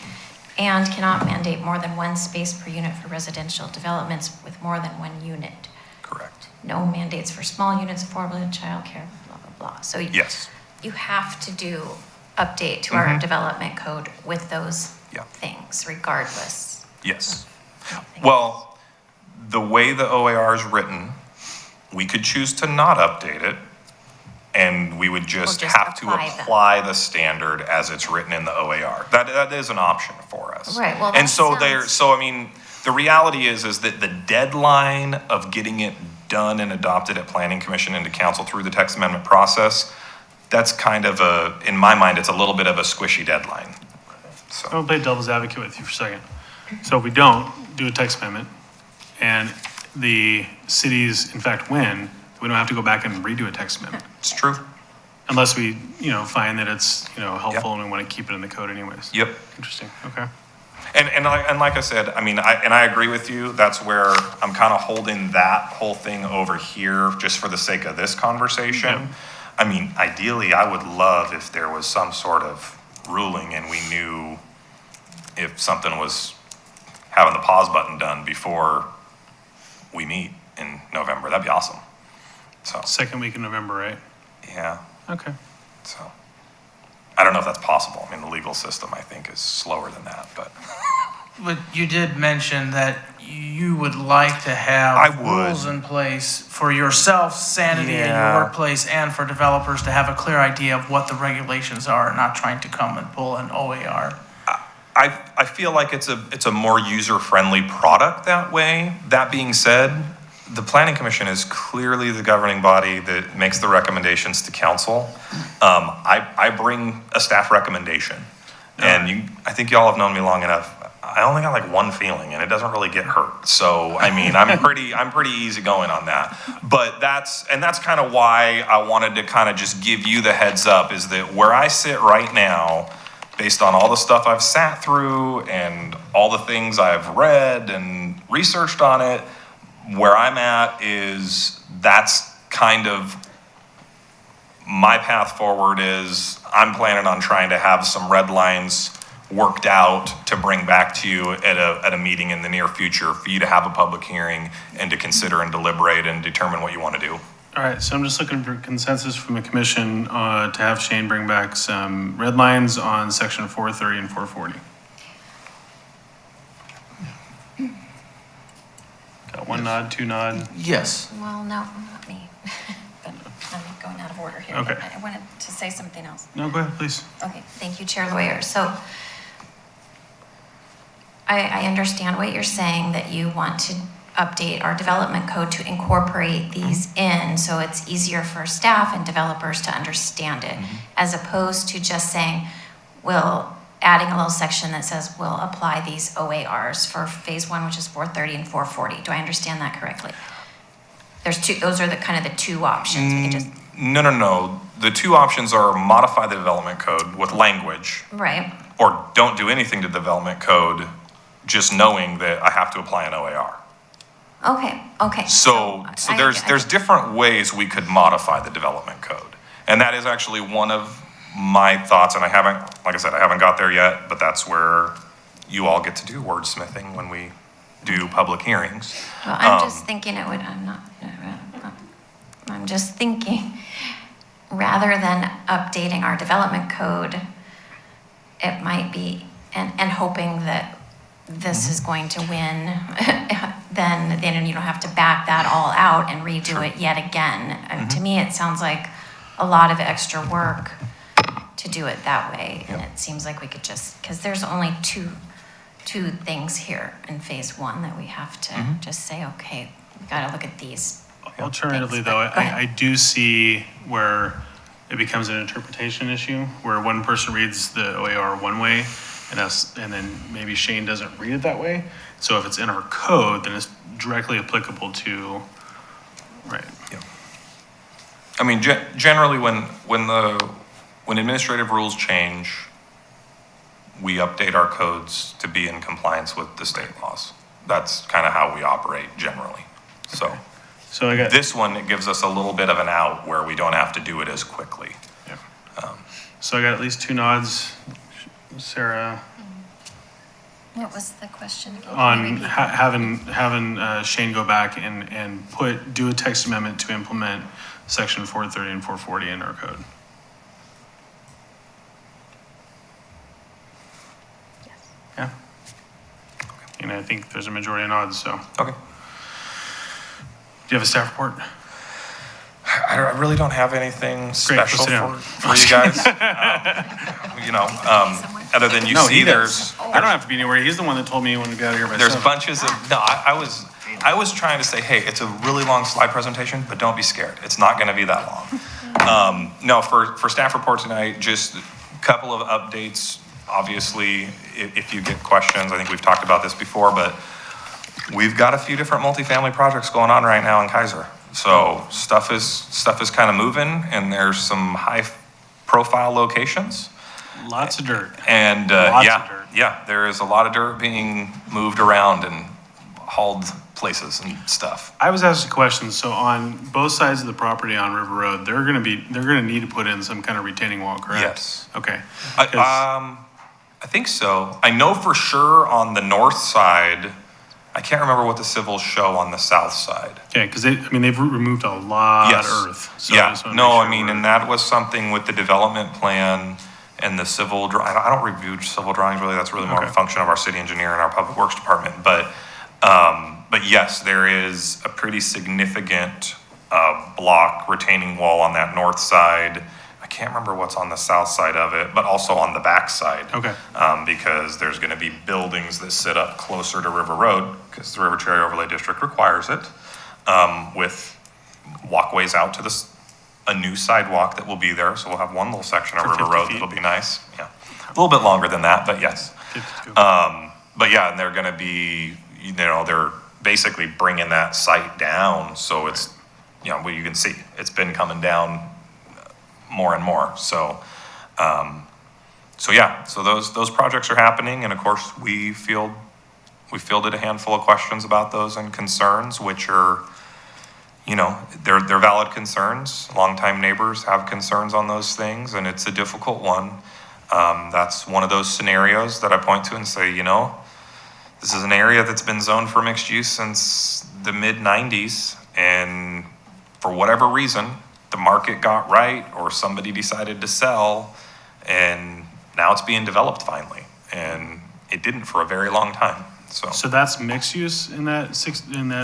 And cannot mandate more than one space per unit for residential developments with more than one unit. correct. No mandates for small units, affordable childcare, blah, blah, blah. So Yes. you have to do update to our development code with those Yeah. things regardless. Yes. of things. Well, the way the OAR is written, we could choose to not update it, and we would just just have to apply them. apply the standard as it's written in the OAR. That is an option for us. Right, well, And that so sounds- I mean, the reality is that the deadline of getting it done and adopted at Planning Commission into council through the text amendment process, that's kind of in my mind, it's a little bit of a squishy deadline. So. I'll play devil's advocate with you for a second. So if we don't do a text amendment and the cities in fact win, we don't have to go back and redo a text amendment. It's true. Unless we, find that it's, helpful and we want to keep it in the code anyways. Yep. Interesting, okay. And like I said, I mean, I agree with you. That's where I'm kind of holding that whole thing over here just for the sake of this conversation. Yep. I mean, ideally, I would love if there was some sort of ruling and we knew if something was having the pause button done before we meet in November. That'd be awesome. So, Second week in November, right? yeah. Okay. So, I don't know if that's possible. I mean, the legal system, I think, is slower than that, but. But you did mention that you would like to I have would. rules in place for yourself, sanity in Yeah. your workplace, and for developers to have a clear idea of what the regulations are, not trying to come and pull an OAR. I feel like it's a more user-friendly product that way. That being said, the Planning Commission is clearly the governing body that makes the recommendations to council. I bring a staff recommendation, and I think y'all have known me long enough. I only got like one feeling, and it doesn't really get hurt. So I mean, I'm pretty easygoing on that. But that's kind of why I wanted to kind of just give you the heads up, is that where I sit right now, based on all the stuff I've sat through and all the things I've read and researched on it, where I'm at is that's kind of my path forward. Is I'm planning on trying to have some red lines worked out to bring back to you at a meeting in the near future for you to have a public hearing and to consider and deliberate and determine what you want to do. All right, so I'm just looking for consensus from the commission to have Shane bring back some red lines on section 430 and 440. Got one nod, two nod. Yes. Well, no, not me. But I'm going out of order here. Okay. I wanted to say something else. No, go ahead, please. Okay, thank you, Chair Lawyer. So I understand what you're saying, that you want to update our development code to incorporate these in so it's easier for staff and developers to understand it, as opposed to just saying, adding a little section that says we'll apply these OARs for phase one, which is 430 and 440. Do I understand that correctly? There's two, those are the kind of the two options. We can just, No. The two options are modify the development code with language, right, or don't do anything to development code just knowing that I have to apply an OAR. Okay. So I- there's different ways we could modify the development code. And that is actually one of my thoughts, and I haven't, like I said, I haven't got there yet, but that's where you all get to do wordsmithing when we do public hearings. Well, I'm just thinking I'm just thinking, rather than updating our development code, it might be, and hoping that this is going to win, then you don't have to back that all out and redo it yet again. And to me, it sounds like a lot of extra work to do it that way. And it seems like we could just, because there's only two things here in phase one that we have to just say, okay, we gotta look at these. Alternatively, things. though, But go ahead. I do see where it becomes an interpretation issue, where one person reads the OAR one way, and then maybe Shane doesn't read it that way. So if it's in our code, then it's directly applicable to, right? I mean, generally, when administrative rules change, we update our codes to be in compliance with the state laws. That's kind of how we operate generally. So So I got, this one, it gives us a little bit of an out where we don't have to do it as quickly. so I got at least two nods, Sarah, What was the question again? on having Shane go back and do a text amendment to implement section 430 and 440 in our code. Yeah. And I think there's a majority of nods, so. Okay. Do you have a staff report? I really don't have anything special sit down. for you guys. Other than you No, see, he there's does. I don't have to be anywhere. He's the one that told me he wanted to get out of here by there's 7. bunches of, no, I was trying to say, hey, it's a really long slide presentation, but don't be scared. It's not gonna be that long. No, for staff report tonight, just a couple of updates. Obviously, if you get questions, I think we've talked about this before, but we've got a few different multifamily projects going on right now in Keizer. So stuff is kind of moving, and there's some high profile locations. Lots of dirt. And Lots of dirt. yeah, there is a lot of dirt being moved around and hauled places and stuff. I was asked a question. So on both sides of the property on River Road, they're gonna need to put in some kind of retaining wall, correct? Yes. Okay. 'Cause- I think so. I know for sure on the north side. I can't remember what the civils show on the south side. Okay, because they've removed a lot Yes. of earth. So I Yeah, just wanna no, make I sure mean, we're- and that was something with the development plan and the I don't review civil drawings really, that's really more of a Okay. function of our city engineer and our public works department, but yes, there is a pretty significant, block retaining wall on that north side. I can't remember what's on the south side of it, but also on the back side. Okay. Because there's gonna be buildings that sit up closer to River Road, because the River Cherry Overlay District requires it, with walkways out to a new sidewalk that will be there, so we'll have one little section of For River 50 Road feet. that'll be nice, yeah. A little bit longer than that, but yes. 52. But yeah, and they're gonna be, they're basically bringing that site down, so it's, well, you can see, it's been coming down more and more, so yeah, so those projects are happening, and of course, we fielded a handful of questions about those and concerns, which are, they're valid concerns. Longtime neighbors have concerns on those things, and it's a difficult one. That's one of those scenarios that I point to and say, this is an area that's been zoned for mixed use since the mid-90s, and for whatever reason, the market got right, or somebody decided to sell, and now it's being developed finally, and it didn't for a very long time, so. So that's mixed use in that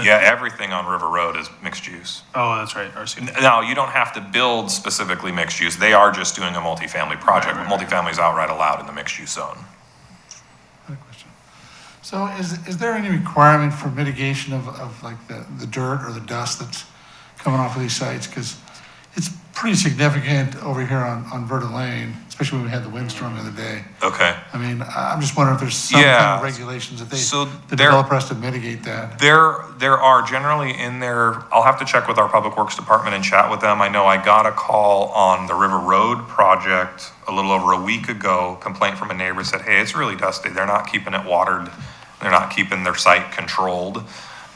Yeah, everything on River Road is mixed use. Oh, that's right, RC. Now, you don't have to build specifically mixed use, they are just doing a multifamily project, but multifamily is outright allowed in the mixed use zone. Good question. So is there any requirement for mitigation of like the dirt or the dust that's coming off of these sites? Because it's pretty significant over here on Verdant Lane, especially when we had the windstorm the other day. Okay. I mean, I'm just wondering if there's some kind Yeah. of regulations that So the there- developer has to mitigate that. There are generally in there, I'll have to check with our Public Works Department and chat with them. I know I got a call on the River Road project a little over a week ago, complaint from a neighbor said, hey, it's really dusty, they're not keeping it watered They're not keeping their site controlled.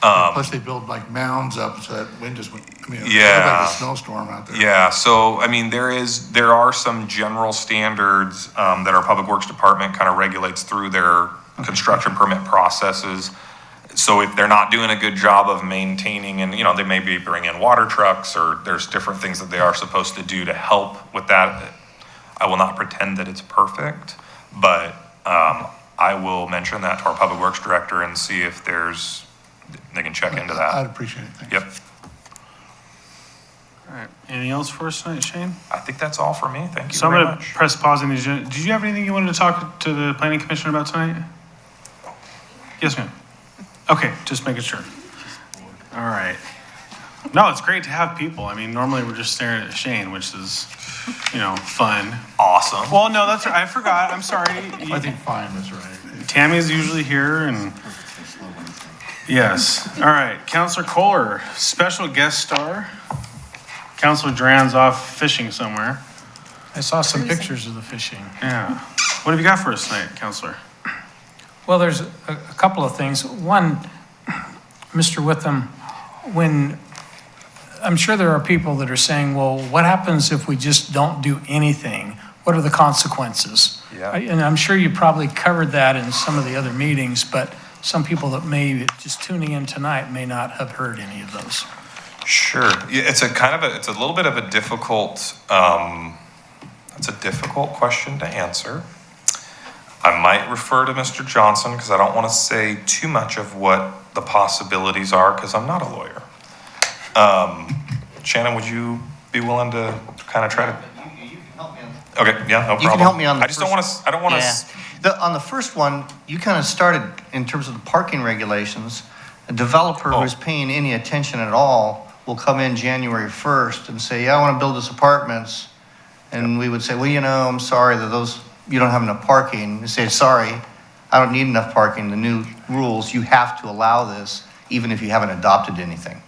Um, Plus they build like mounds up so that wind just, I mean, it Yeah. looked like a snowstorm out there. Yeah, so, I mean, there are some general standards that our Public Works Department kind of regulates through their construction permit processes. So if they're not doing a good job of maintaining, and, they may be bringing water trucks, or there's different things that they are supposed to do to help with that. I will not pretend that it's perfect, but I will mention that to our Public Works Director and see if they can check into that. I'd appreciate it, thanks. Yep, All right, anything else for us tonight, Shane? I think that's all for me. Thank you So I'm very gonna much. press pause on the agenda. Did you have anything you wanted to talk to the planning commission about tonight? Yes, ma'am. Okay, just making sure. All right. No, it's great to have people. I mean, normally we're just staring at Shane, which is, fun. Awesome. Well, no, I forgot. I'm sorry. I think fine is right. Tammy's usually here and, yes. All right, Counselor Kohler, special guest star. Counselor Duran's off fishing somewhere. I saw some pictures of the fishing. Yeah. What have you got for us tonight, Counselor? Well, there's a couple of things. One, Mr. Witham, I'm sure there are people that are saying, well, what happens if we just don't do anything? What are the consequences? Yeah. And I'm sure you probably covered that in some of the other meetings, but some people that may be just tuning in tonight may not have heard any of those. Sure. Yeah, it's a little bit of a difficult, it's a difficult question to answer. I might refer to Mr. Johnson because I don't want to say too much of what the possibilities are because I'm not a lawyer. Shannon, would you be willing to kind of try to? You can help me on Okay, yeah, no problem. You can help me on the I just don't want to, I don't want to. On the first one, you kind of started in terms of the parking regulations. A developer who's paying any attention at all will come in January 1st and say, yeah, I want to build this apartments. And we would say, well, I'm sorry that you don't have enough parking. You say, sorry, I don't need enough parking. The new rules, you have to allow this even if you haven't adopted anything,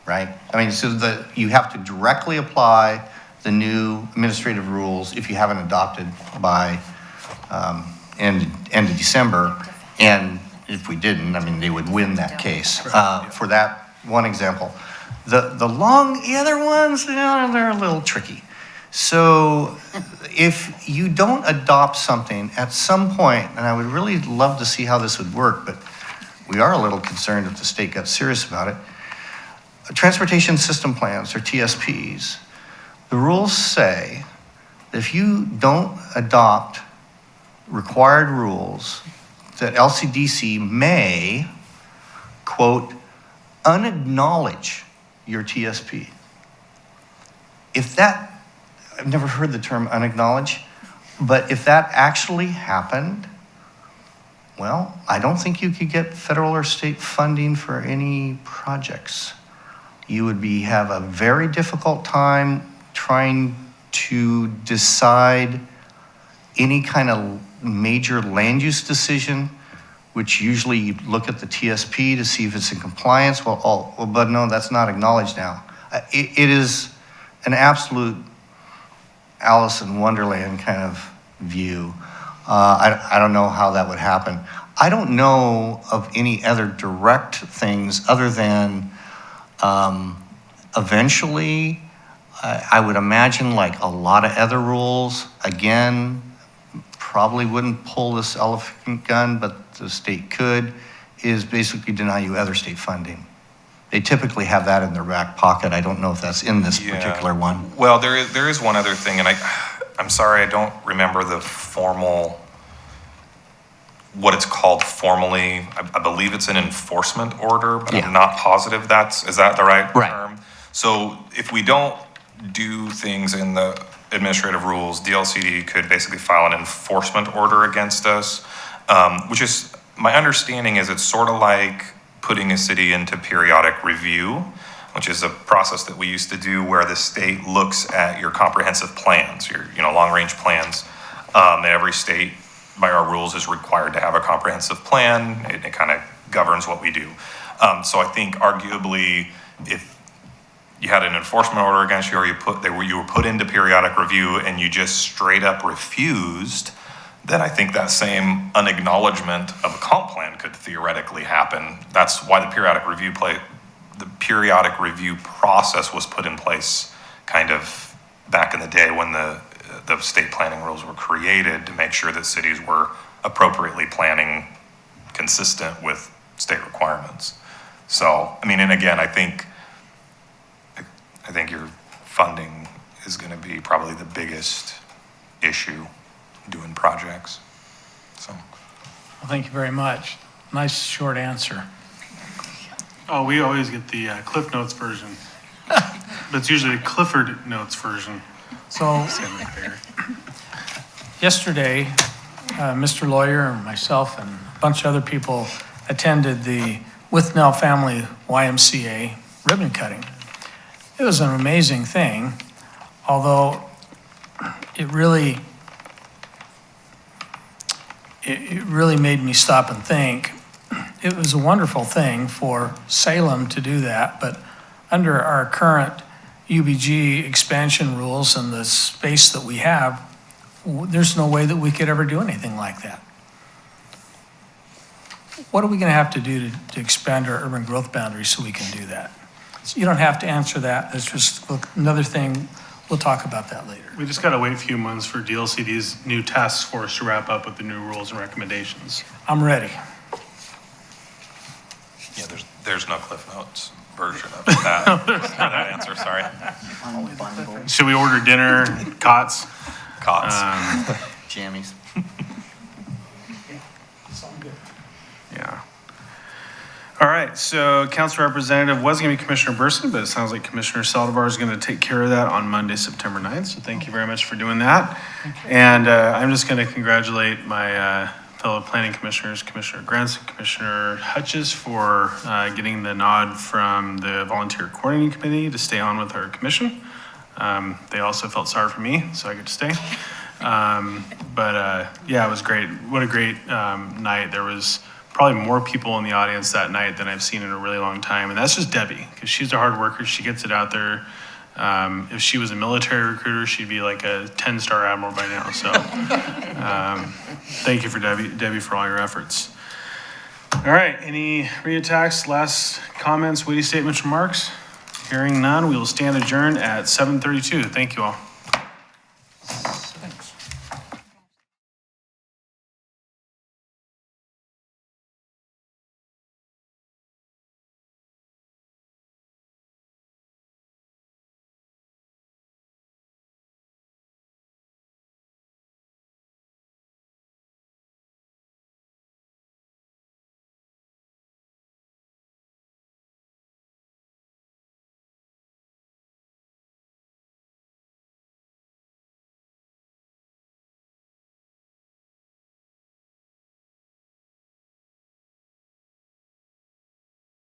right? I mean, so you have to directly apply the new administrative rules if you haven't adopted by end of December. And if we didn't, I mean, they would win that case for that one example. The other ones, they're a little tricky. So if you don't adopt something at some point, and I would really love to see how this would work, but we are a little concerned if the state got serious about it. Transportation system plans, or TSPs, the rules say that if you don't adopt required rules, that LCDC may, quote, unacknowledge your TSP. I've never heard the term unacknowledge, but if that actually happened, well, I don't think you could get federal or state funding for any projects. You would have a very difficult time trying to decide any kind of major land use decision, which usually you look at the TSP to see if it's in compliance. But no, that's not acknowledged now. It is an absolute Alice in Wonderland kind of view. I don't know how that would happen. I don't know of any other direct things other than eventually, I would imagine like a lot of other rules, again, probably wouldn't pull this elephant gun, but the state could, is basically deny you other state funding. They typically have that in their back pocket. I don't know if that's in this particular one. Well, there is one other thing, and I'm sorry, I don't remember the formal, what it's called formally. I believe it's an enforcement order, but I'm not positive is that the right term? So if we don't do things in the administrative rules, DLCD could basically file an enforcement order against us, which is, my understanding is it's sort of like putting a city into periodic review, which is a process that we used to do where the state looks at your comprehensive plans, your long-range plans. Every state, by our rules, is required to have a comprehensive plan. It kind of governs what we do. So I think arguably, if you had an enforcement order against you, or you were put into periodic review and you just straight up refused, then I think that same unacknowledgement of a comp plan could theoretically happen. That's why the periodic review process was put in place kind of back in the day when the state planning rules were created, to make sure that cities were appropriately planning consistent with state requirements. So, I mean, and again, I think your funding is going to be probably the biggest issue doing projects, so. Well, thank you very much. Nice, short answer. Oh, we always get the Cliff Notes version. But it's usually the Clifford Notes version. So yesterday, Mr. Lawyer and myself and a bunch of other people attended the Withnell Family YMCA ribbon cutting. It was an amazing thing, although it really made me stop and think. It was a wonderful thing for Salem to do that, but under our current UBG expansion rules and the space that we have, there's no way that we could ever do anything like that. What are we gonna have to do to expand our urban growth boundaries so we can do that? So you don't have to answer that. It's just another thing. We'll talk about that later. We just gotta wait a few months for DLCD's new task force to wrap up with the new rules and recommendations. I'm ready. Yeah, there's no Cliff Notes version of that answer, sorry. Should we order dinner, cots? Cots. Jammies. Yeah. All right, so council representative was gonna be Commissioner Burson, but it sounds like Commissioner Saldivar is gonna take care of that on Monday, September 9th. So thank you very much for doing that. And I'm just gonna congratulate my fellow planning commissioners, Commissioner Grants and Commissioner Hutchins, for getting the nod from the volunteer coordinating committee to stay on with our commission. They also felt sorry for me, so I get to stay. Yeah, it was great. What a great night. There was probably more people in the audience that night than I've seen in a really long time. And that's just Debbie, because she's a hard worker. She gets it out there. If she was a military recruiter, she'd be like a 10-star admiral by now. So thank you for Debbie, for all your efforts. All right, any reattacks, last comments, witty statements, remarks? Hearing none, we will stand adjourned at 7:32. Thank you all.